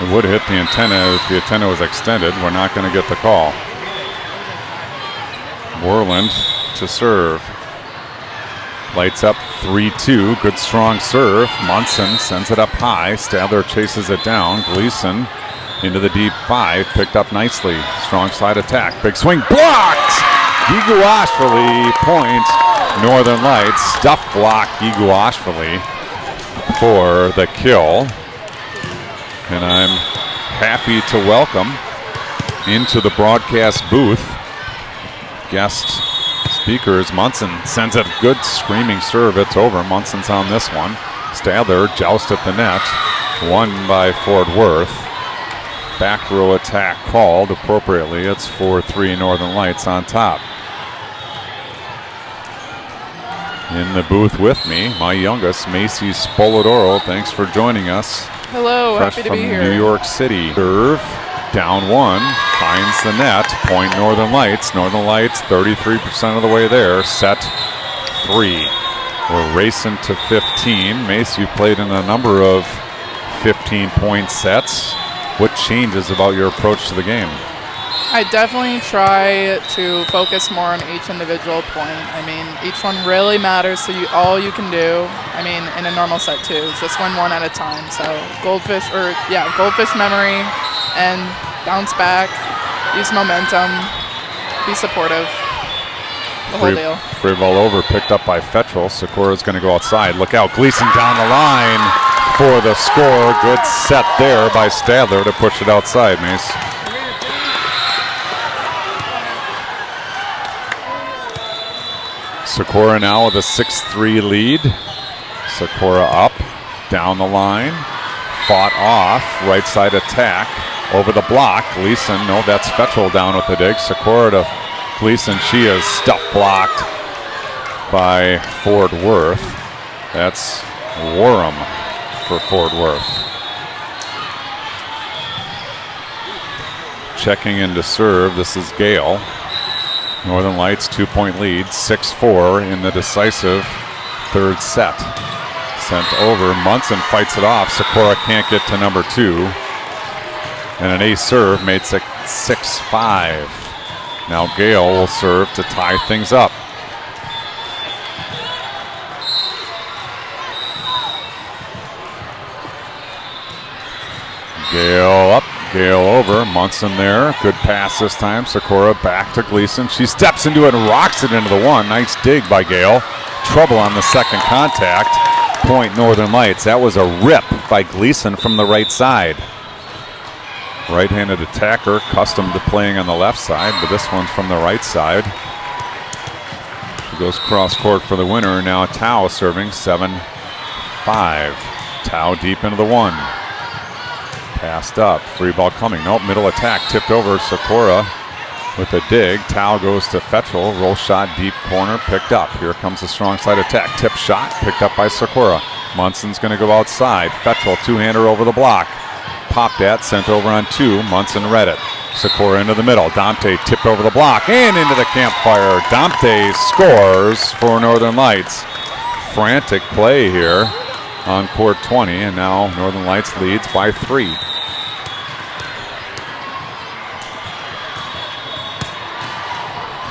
It would hit the antenna if the antenna was extended. We're not going to get the call. Worland to serve. Lights up 3-2. Good strong serve. Munson sends it up high. Stadler chases it down. Gleason into the deep 5. Picked up nicely. Strong side attack. Big swing. Blocked! Gigu Ashfali. Point Northern Lights. Stuff block Gigu Ashfali for the kill. And I'm happy to welcome into the broadcast booth guest speakers. Munson sends a good screaming serve. It's over. Munson's on this one. Stadler joust at the net. Won by Fort Worth. Back row attack called appropriately. It's 4-3 Northern Lights on top. In the booth with me, my youngest, Macy Spolidoro. Thanks for joining us. Hello, Fresh happy to from be here. New York City. Serve, down 1, finds the net. Point Northern Lights. Northern Lights 33% of the way there. Set 3. We're racing to 15. Mace, you've played in a number of 15-point sets. What changes about your approach to the game? I definitely try to focus more on each individual point. I mean, each one really matters, so all you can do, I mean, in a normal set too, is just win one at a time. So goldfish memory and bounce back, use momentum, be supportive, the whole deal. Free ball over, picked up by Fetchel. Sakura's going to go outside. Look out, Gleason down the line for the score. Good set there by Stadler to push it outside, Mace. Sakura now with a 6-3 lead. Sakura up, down the line, fought off, right side attack, over the block. Gleason, no, that's Fetchel down with the dig. Sakura to Gleason, she is stuff blocked by Fort Worth. That's Warham for Fort Worth. Checking in to serve, this is Gale. Northern Lights 2-point lead, 6-4 in the decisive third set. Sent over, Munson fights it off. Sakura can't get to number 2. And an ace serve made 6-5. Now Gale will serve to tie things up. Gale up. Gale over, Munson there, good pass this time. Sakura back to Gleason. She steps into it and rocks it into the one. Nice dig by Gale. Trouble on the second contact. Point Northern Lights. That was a rip by Gleason from the right side. Right-handed attacker, accustomed to playing on the left side, but this one's from the right side. She goes cross court for the winner. Now Tao serving 7-5. Tao deep into the one. Passed up, free ball coming. Nope, middle attack, tipped over. Sakura with a dig. Tao goes to Fetchel, roll shot, deep corner, picked up. Here comes the strong side attack. Tip shot, picked up by Sakura. Munson's going to go outside. Fetchel, two-hander over the block. Popped at, sent over on 2. Munson read it. Sakura into the middle. Dante tipped over the block and into the campfire. Dante scores for Northern Lights. Frantic play here on court 20, and now Northern Lights leads by 3.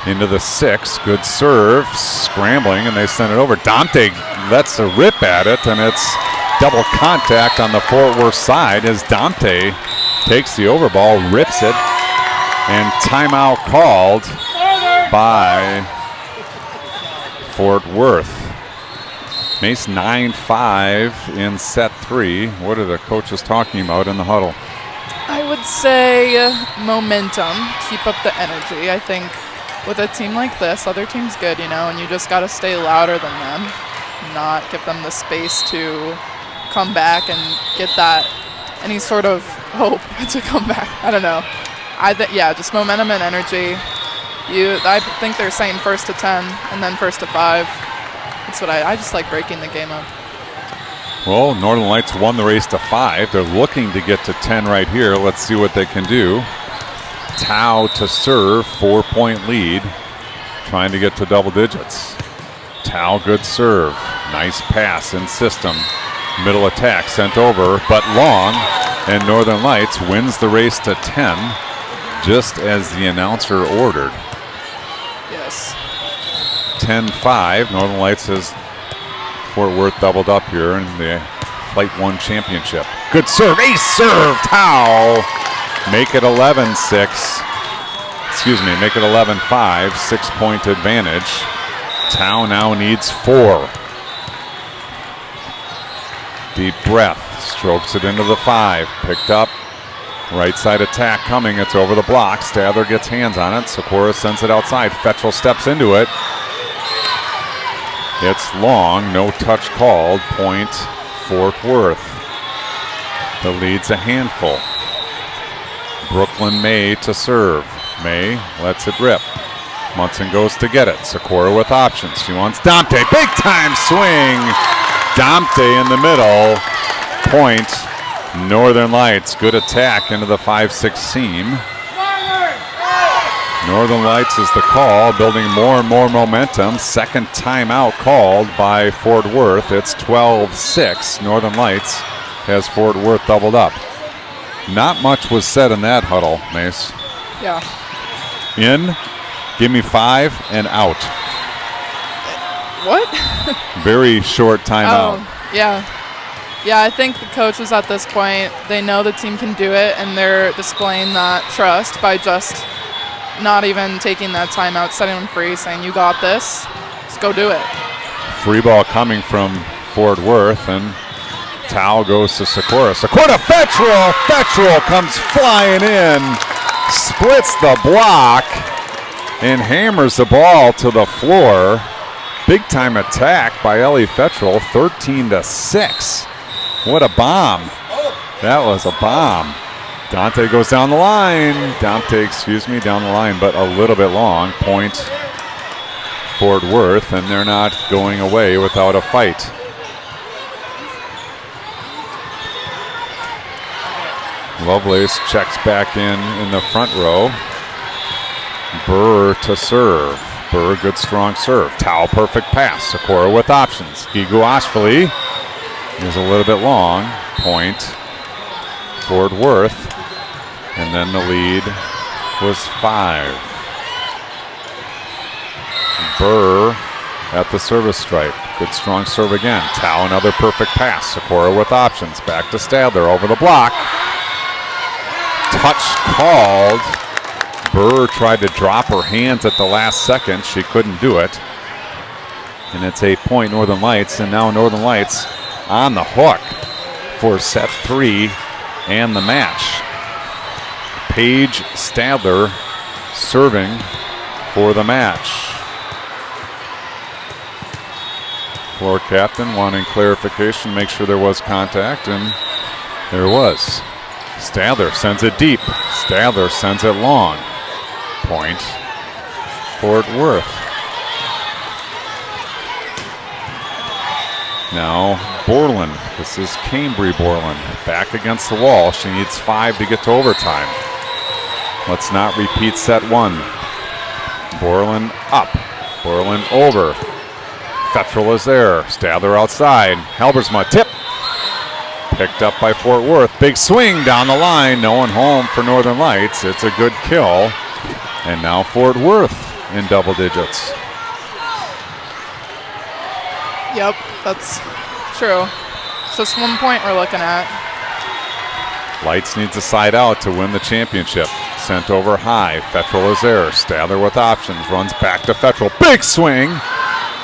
Into the 6, good serve, scrambling, and they send it over. Dante lets a rip at it, and it's double contact on the Fort Worth side as Dante takes the overball, rips it, and timeout called by Fort Worth. Mace 9-5 in set 3. What are the coaches talking about in the huddle? I would say momentum, keep up the energy. I think with a team like this, other team's good, and you just got to stay louder than them, not give them the space to come back and get any sort of hope to come back. I don't know. Just momentum and energy. I think they're saying first to 10 and then first to 5. That's what I just like breaking the game up. Well, Northern Lights won the race to 5. They're looking to get to 10 right here. Let's see what they can do. Tao to serve, 4-point lead, trying to get to double digits. Tao, good serve. Nice pass in system. Middle attack sent over, but long, and Northern Lights wins the race to 10, just as the announcer ordered. Yes. 10-5. Northern Lights has Fort Worth doubled up here in the Flight 1 championship. Good serve, ace serve, Tao. Make it 11-6. Make it 11-5. 6-point advantage. Tao now needs 4. Deep breath. Strokes it into the 5. Picked up. Right side attack coming. It's over the block. Stadler gets hands on it. Sakura sends it outside. Fetchel steps into it. It's long. No touch called. Point Fort Worth. The lead's a handful. Brooklyn May to serve. May lets it rip. Munson goes to get it. Sakura with options. She wants Dante. Big time swing. Dante in the middle. Point Northern Lights. Good attack into the 5-6 seam. Northern Lights is the call, building more and more momentum. Second timeout called by Fort Worth. It's 12-6. Northern Lights has Fort Worth doubled up. Not much was said in that huddle, Mace. Yeah, In, give me 5, and out. What? Very short timeout. Oh, yeah. Yeah, I think the coaches at this point, they know the team can do it, and they're displaying that trust by just not even taking that timeout, setting them free, saying, you got this, let's go do it. Free ball coming from Fort Worth, and Tao goes to Sikora. Sikora to Fettrell. Fettrell comes flying in, splits the block, and hammers the ball to the floor. Big time attack by Ellie Fettrell, 13-6. What a bomb. That was a bomb. Dante goes down the line. Down the line, but a little bit long. Point Fort Worth, and they're not going away without a fight. Lovelace checks back in the front row. Burr to serve. Burr, good strong serve. Towel, perfect pass. Sikora with options. Gigu Ashfali is a little bit long. Point Fort Worth. And then the lead was 5. Burr at the service stripe. Good strong serve again. Tao, another perfect pass. Sikora with options. Back to Stadler over the block. Touch called. Burr tried to drop her hands at the last second. She couldn't do it. And it's a point Northern Lights, and now Northern Lights on the hook for set 3 and the match. Paige Stadler serving for the match. Floor captain wanting clarification, make sure there was contact, and there was. Stadler sends it deep. Stadler sends it long. Point Fort Worth. Now Borland. This is Cambry Borland. Back against the wall. She needs 5 to get to overtime. Let's not repeat set 1. Borland up. Borland over. Fettrell is there. Stadler outside. Halbersma tip. Picked up by Fort Worth. Big swing down the line. No one home for Northern Lights. It's a good kill. And now Fort Worth in double digits. Yep, that's true. It's just 1 point we're looking at. Lights needs a side out to win the championship. Sent over high. Fettrell is there. Stadler with options. Runs back to Fettrell. Big swing.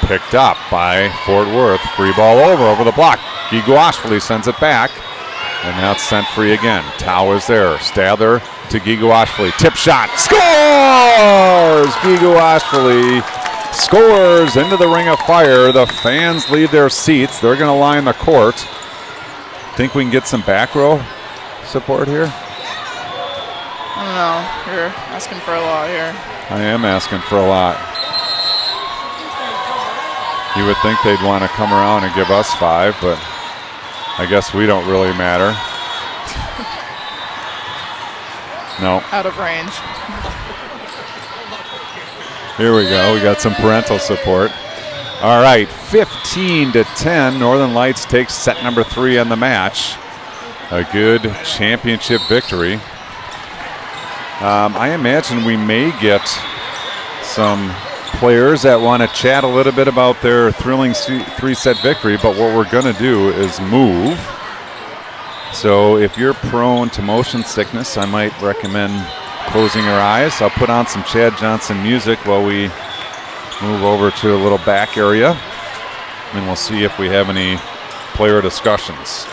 Picked up by Fort Worth. Free ball over the block. Gigu Ashfali sends it back. And now it's sent free again. Tao is there. Stadler to Gigu Ashfali. Tip shot. Scores! Gigu Ashfali scores into the ring of fire. The fans leave their seats. They're going to line the court. Think we can get some back row support here? I don't know. You're asking for a lot here. I am asking for a lot. You would think they'd want to come around and give us 5, but I guess we don't really matter. No. Out of range. Here we go. We got some parental support. All right, 15-10. Northern Lights takes set number 3 in the match. A good championship victory. I imagine we may get some players that want to chat a little bit about their thrilling 3-set victory, but what we're going to do is move. So if you're prone to motion sickness, I might recommend closing your eyes. I'll put on some Chad Johnson music while we move over to a little back area, and we'll see if we have any player discussions.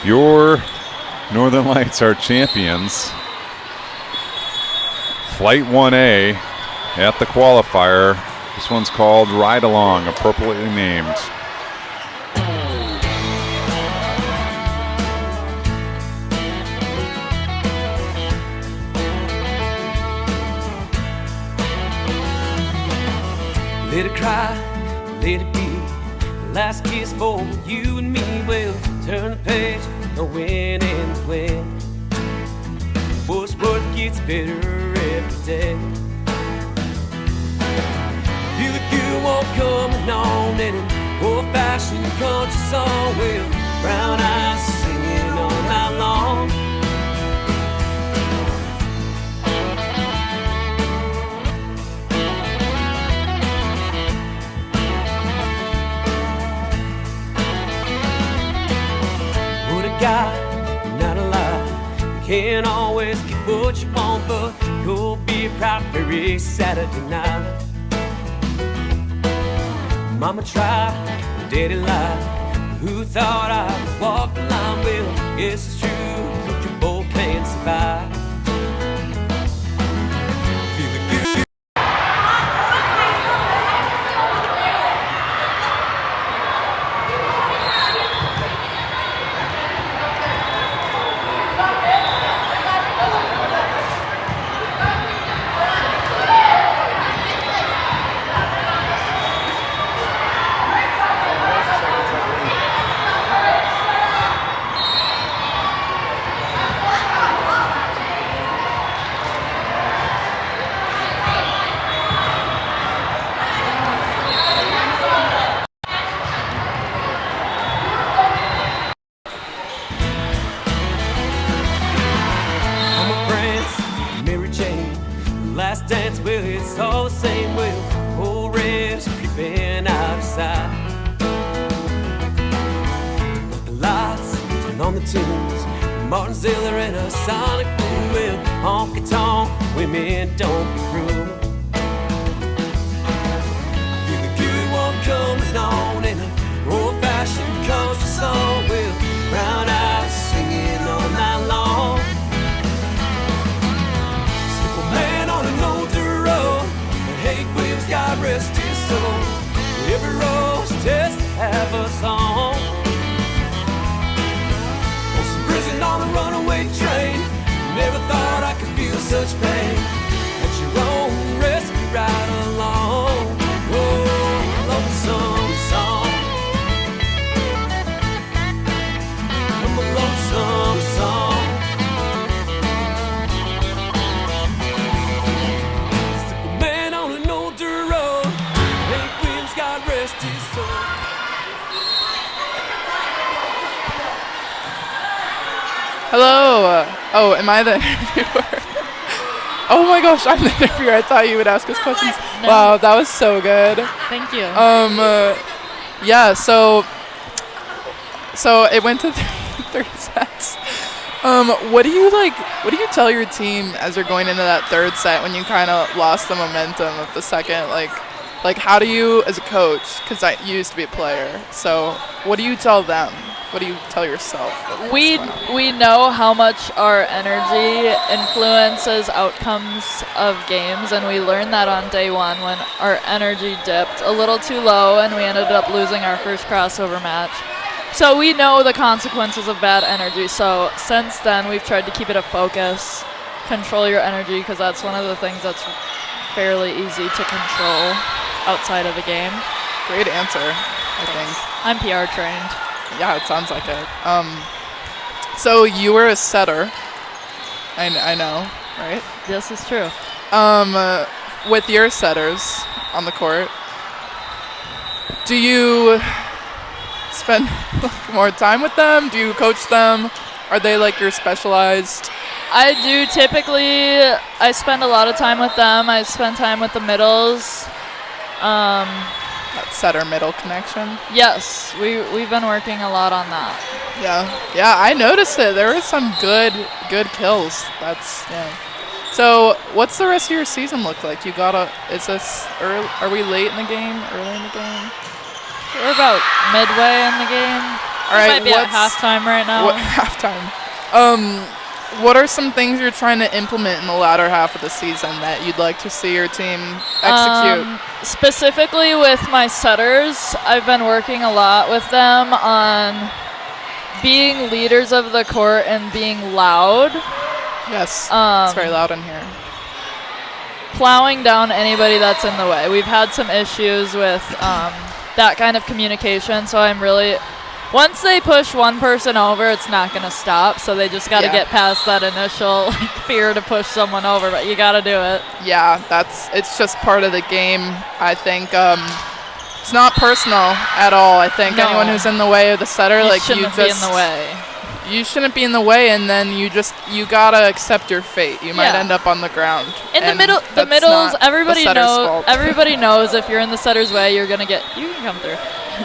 Your Northern Lights are champions. Flight 1A at the qualifier. This one's called Ride Along, appropriately named. Let it cry, let it be. Last kiss for you and me. We'll turn the page, the win and the win. What's worth gets better every day. Feel the good won't coming on in an old-fashioned country song. With brown eyes singing all night long. can't always get what you want, but you'll be proud every Saturday night. Mama tried, daddy lied. Who thought I would walk the line? Well, guess it's true, but you both can't survive. Feeling good. Last dance, well, it's all the same. Well, old reds creeping out of sight. Turn up the lights, turn on the tunes. Martin Ziller and a sonic boom. Well, honky tonk, women don't be rude. I feel a good one coming on in an old-fashioned country song. Well, brown eyes singing all night long. Man on an older road, but Hank Williams, God rest his soul. Every road's a test to have a song. On some prison on a runaway train, never thought I could feel such pain. At your own rescue ride along. Oh, lonesome song. I'm a lonesome song. Hello. Oh, am I the interviewer? Oh my gosh, I'm the interviewer. I thought you would ask us questions. No. Wow, that was so good. Thank you. Yeah. So it went to 3 sets. What do you tell your team as you're going into that third set when you kind of lost the momentum of the second? Like how do you, as a coach, because I used to be a player, so what do you tell them? What do you tell yourself? We know how much our energy influences outcomes of games, and we learned that on day one when our energy dipped a little too low and we ended up losing our first crossover match. So we know the consequences of bad energy. So since then, we've tried to keep it a focus, control your energy, because that's one of the things that's fairly easy to control outside of the game. Great answer, I think. I'm PR trained. Yeah, it sounds like it. So you were a setter. I know, right? This is true. With your setters on the court, do you spend more time with them? Do you coach them? Are they like your specialized? I do. Typically, I spend a lot of time with them. I spend time with the middles. That setter middle connection. Yes, we've been working a lot on that. Yeah, I noticed it. There were some good kills. So, what's the rest of your season look like? Is this early? Are we late in the game? Early in the game? We're about midway in the game. All right, might be at halftime right now. Halftime. What are some things you're trying to implement in the latter half of the season that you'd like to see your team execute? Specifically with my setters, I've been working a lot with them on being leaders of the court and being loud. Yes, it's very loud in here. Plowing down anybody that's in the way. We've had some issues with that kind of communication, so I'm really... Once they push one person over, it's not going to stop, so they just got to get past that initial fear to push someone over, but you got to do it. Yeah, it's just part of the game, I think. It's not personal at all. I think anyone who's in the way of the setter, you shouldn't be in the way. You shouldn't be in the way, and then you got to accept your fate. You might end up on the ground. In the middles, everybody knows. Everybody knows if you're in the setter's way, you're going to get... You can come through.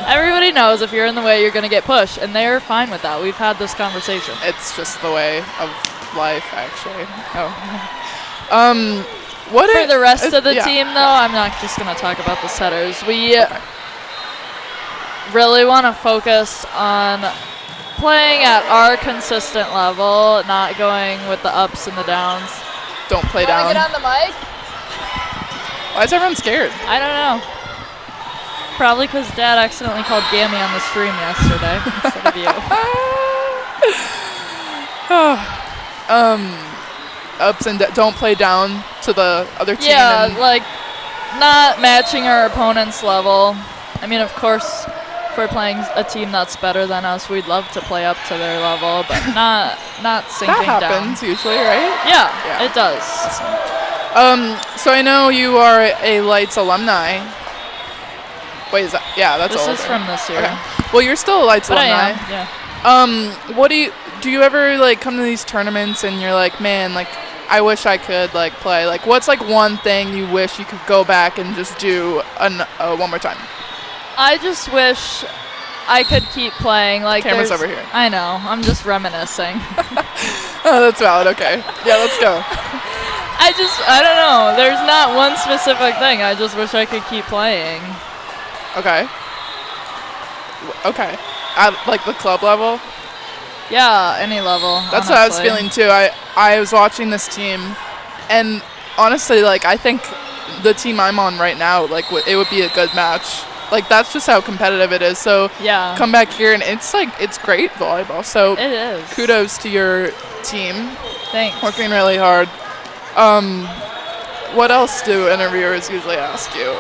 Everybody knows if you're in the way, you're going to get pushed, and they're fine with that. We've had this conversation. It's just the way of life, actually. What For the rest of the yeah. team, though, I'm not just going to talk about the setters. We really want to focus on playing at our consistent level, not going with the ups and the downs. Don't play Wanna down. get on the mic? Why is everyone scared? I don't know. Probably because Dad accidentally called Gammy on the stream yesterday instead of you. Ups and don't play down to the other team. Yeah, and like not matching our opponent's level. I mean, of course, if we're playing a team that's better than us, we'd love to play up to their level, but not sinking that down. happens usually, right? Yeah, it does. So I know you are a Lights alumni. Wait, is that? Yeah, that's This older. is from this year. Okay. Well, you're still a Lights But alumni. I am, yeah. What do you ever like come to these tournaments and you're like, man, like I wish I could like play. Like, what's like one thing you wish you could go back and just do one more time? I just wish I could keep playing. Like, Camera's there's- over here. I know. I'm just reminiscing. Oh, that's valid. Okay. Yeah, let's go. I don't know. There's not one specific thing. I just wish I could keep playing. Okay. Okay. At like the club level? Yeah, any level. That's what I was honestly. feeling too. I was watching this team, and honestly, like I think the team I'm on right now, like it would be a good match. Like that's just how competitive it is. So Yeah. come back here, and it's like it's great volleyball. So It is. kudos to your team, Thanks. working really hard. What else do interviewers usually ask you?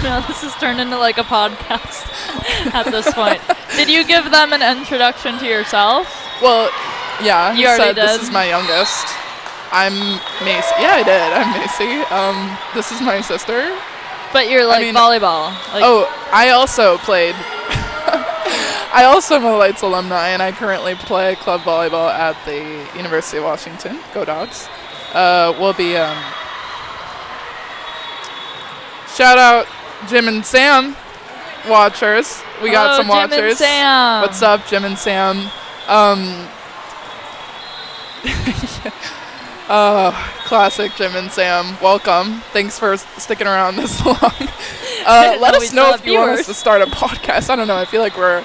No, this has turned into like a podcast at this point. Did you give them an introduction to yourself? Well, yeah, You he already said this did? is my youngest. I'm Macy. Yeah, I did. I'm Macy. This is my sister. But you're like mean- volleyball. Like, Oh, I also played. I also am a Lights alumni, and I currently play club volleyball at the University of Washington. Go Dogs. We'll be shout out Jim and Sam watchers. We got some Jim watchers. And Sam. What's up, Jim and Sam? Classic Jim and Sam. Welcome. Thanks for sticking around this long. Let No, we us know still if you want us have to start a podcast. I don't know. I feel like we're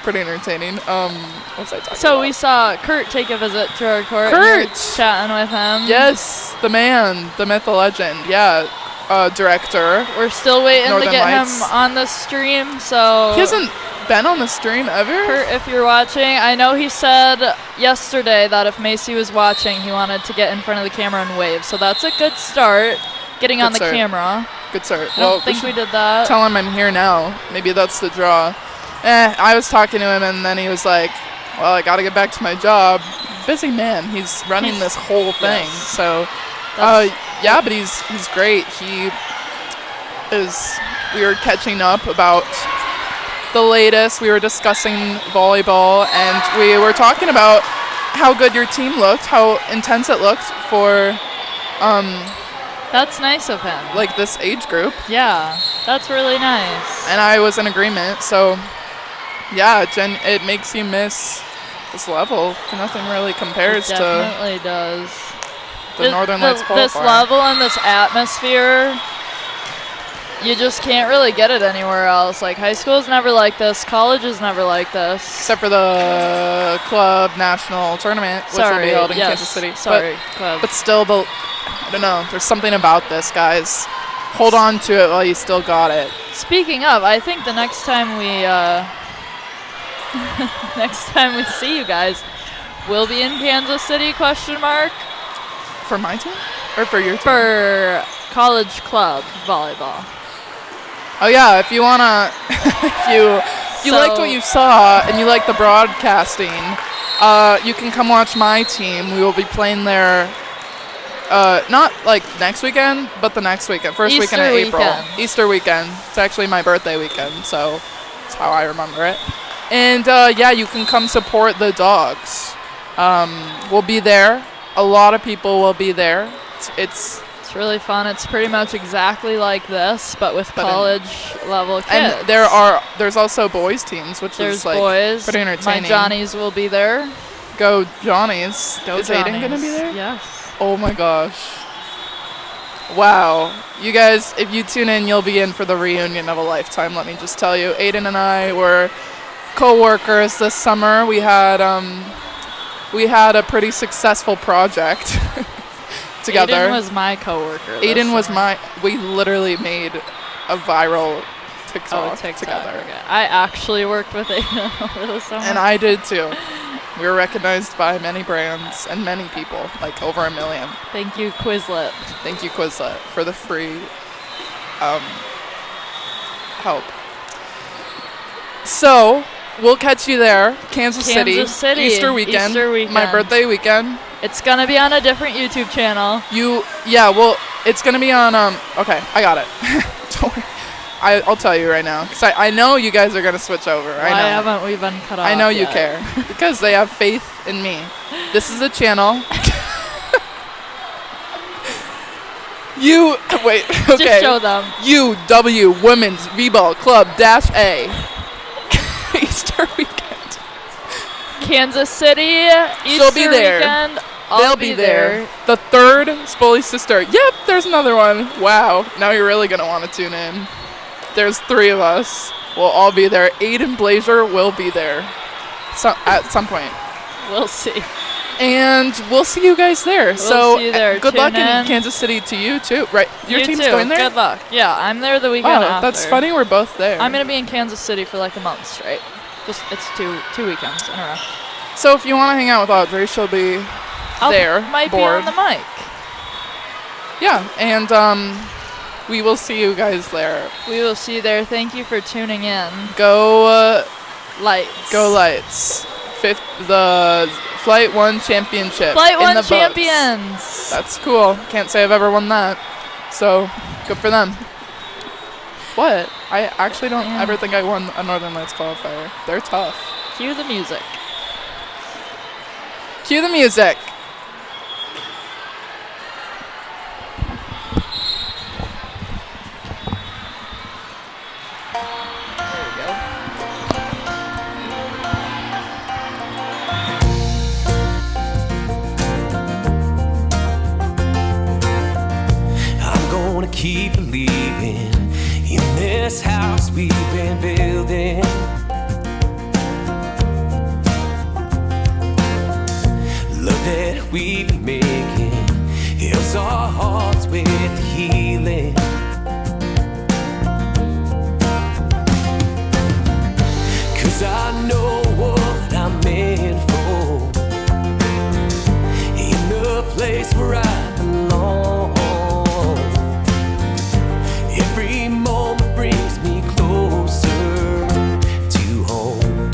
pretty entertaining. What was I talking So about? we saw Kurt take a visit to our court. Kurt! And we were chatting with him. Yes, the man, the myth, the legend. Yeah, director. We're still waiting Northern to get Lights. him on the stream. So He hasn't been on the stream ever. Kurt, if you're watching, I know he said yesterday that if Macy was watching, he wanted to get in front of the camera and wave. So that's a good start, getting Good on the start. camera. Good start. I don't think we did that. Tell him I'm here now. Maybe that's the draw. I was talking to him, and then he was like, well, I got to get back to my job. Busy man. He's running this whole thing. Yes. So, That's- yeah, but he's great. We were catching up about the latest. We were discussing volleyball, and we were talking about how good your team looked, how intense it looked for That's nice of him. like this age group. Yeah, that's really nice. And I was in agreement. So, yeah, it makes you miss this level. Nothing really compares It to definitely does. the Northern Lights qualifier. This level and this atmosphere, you just can't really get it anywhere else. Like, high school is never like this. College is never like this. Except for the club national tournament, which will be held in Kansas City. Sorry, club. But still, I don't know. There's something about this, guys. Hold on to it while you still got it. Speaking of, I think the next time we see you guys, we'll be in Kansas City, question mark, For my team? Or for your team? for college club volleyball. Oh, yeah. If you want to, if you liked what you saw and you like the broadcasting, you can come watch my team. We will be playing there, not like next weekend, but the next weekend. First weekend in Easter April. weekend. Easter weekend. It's actually my birthday weekend, so that's how I remember it. And, yeah, you can come support the Dogs. We'll be there. A lot of people will be there. It's really fun. It's pretty much exactly like this, but with college level kids. and there's also boys teams, which There's is like boys. pretty entertaining. My Johnnies will be there. Go Johnnies. Go Is Aiden gonna be Johnnies. there? Yes. Oh my gosh. Wow. You guys, if you tune in, you'll be in for the reunion of a lifetime, let me just tell you. Aiden and I were co-workers this summer. We had a pretty successful project together. Aiden was my coworker. We literally made a viral TikTok, TikTok together. Okay. I actually worked with Aiden over the summer. And I did too. We were recognized by many brands and many people, like over 1 million. Thank you, Quizlet. Thank you, Quizlet, for the free help. So, we'll catch you there. Kansas City. Easter weekend. My birthday weekend. It's going to be on a different YouTube channel. It's going to be on, okay, I got it. Don't worry. I'll tell you right now, because I know you guys are going to switch over. Why haven't we been cut off I know yet? you care, because they have faith in me. This is a channel. Wait, okay. Just show them. UW Women's V-Ball Club -A. Easter weekend. Kansas City, Easter She'll be there. weekend. They'll be there. The third Spoley sister. Yep, there's another one. Wow. Now you're really going to want to tune in. There's 3 of us. We'll all be there. Aiden Blazer will be there at some point. We'll see. And we'll see you guys there. We'll see you there. Good luck Tune in Kansas City to you, too. Right? Your You team's too. going there? Good luck. Yeah, I'm there the weekend Wow, after. that's funny. We're both there. I'm going to be in Kansas City for like a month straight. It's two weekends in a row. So if you want to hang out with Audrey, she'll be there. Might bored. be on the mic. Yeah, and we will see you guys there. We will see you there. Thank you for tuning in. Go Lights. Go Lights. The Flight 1 Championship. Flight in 1 the boats. champions. That's cool. Can't say I've ever won that. So, good for them. What? I actually don't ever think I won a Northern Lights qualifier. They're tough. Cue the music. Cue the music. Keep believing in this house we've been building. Love that we've been making helps our hearts with the healing. Cause I know what I'm meant for, in the place where I belong. Every moment brings me closer to home.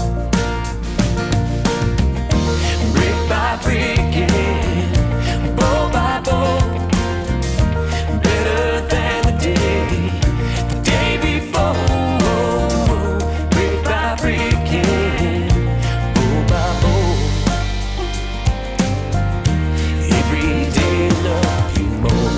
Brick by brick and bow by bow, better than the day before. Brick by brick and bow by bow, every day love you more.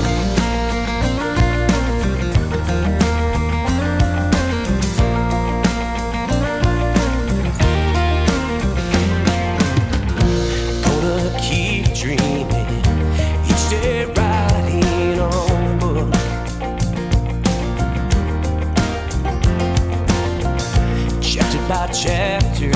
Dreaming each day, writing on book. Chapter by chapter,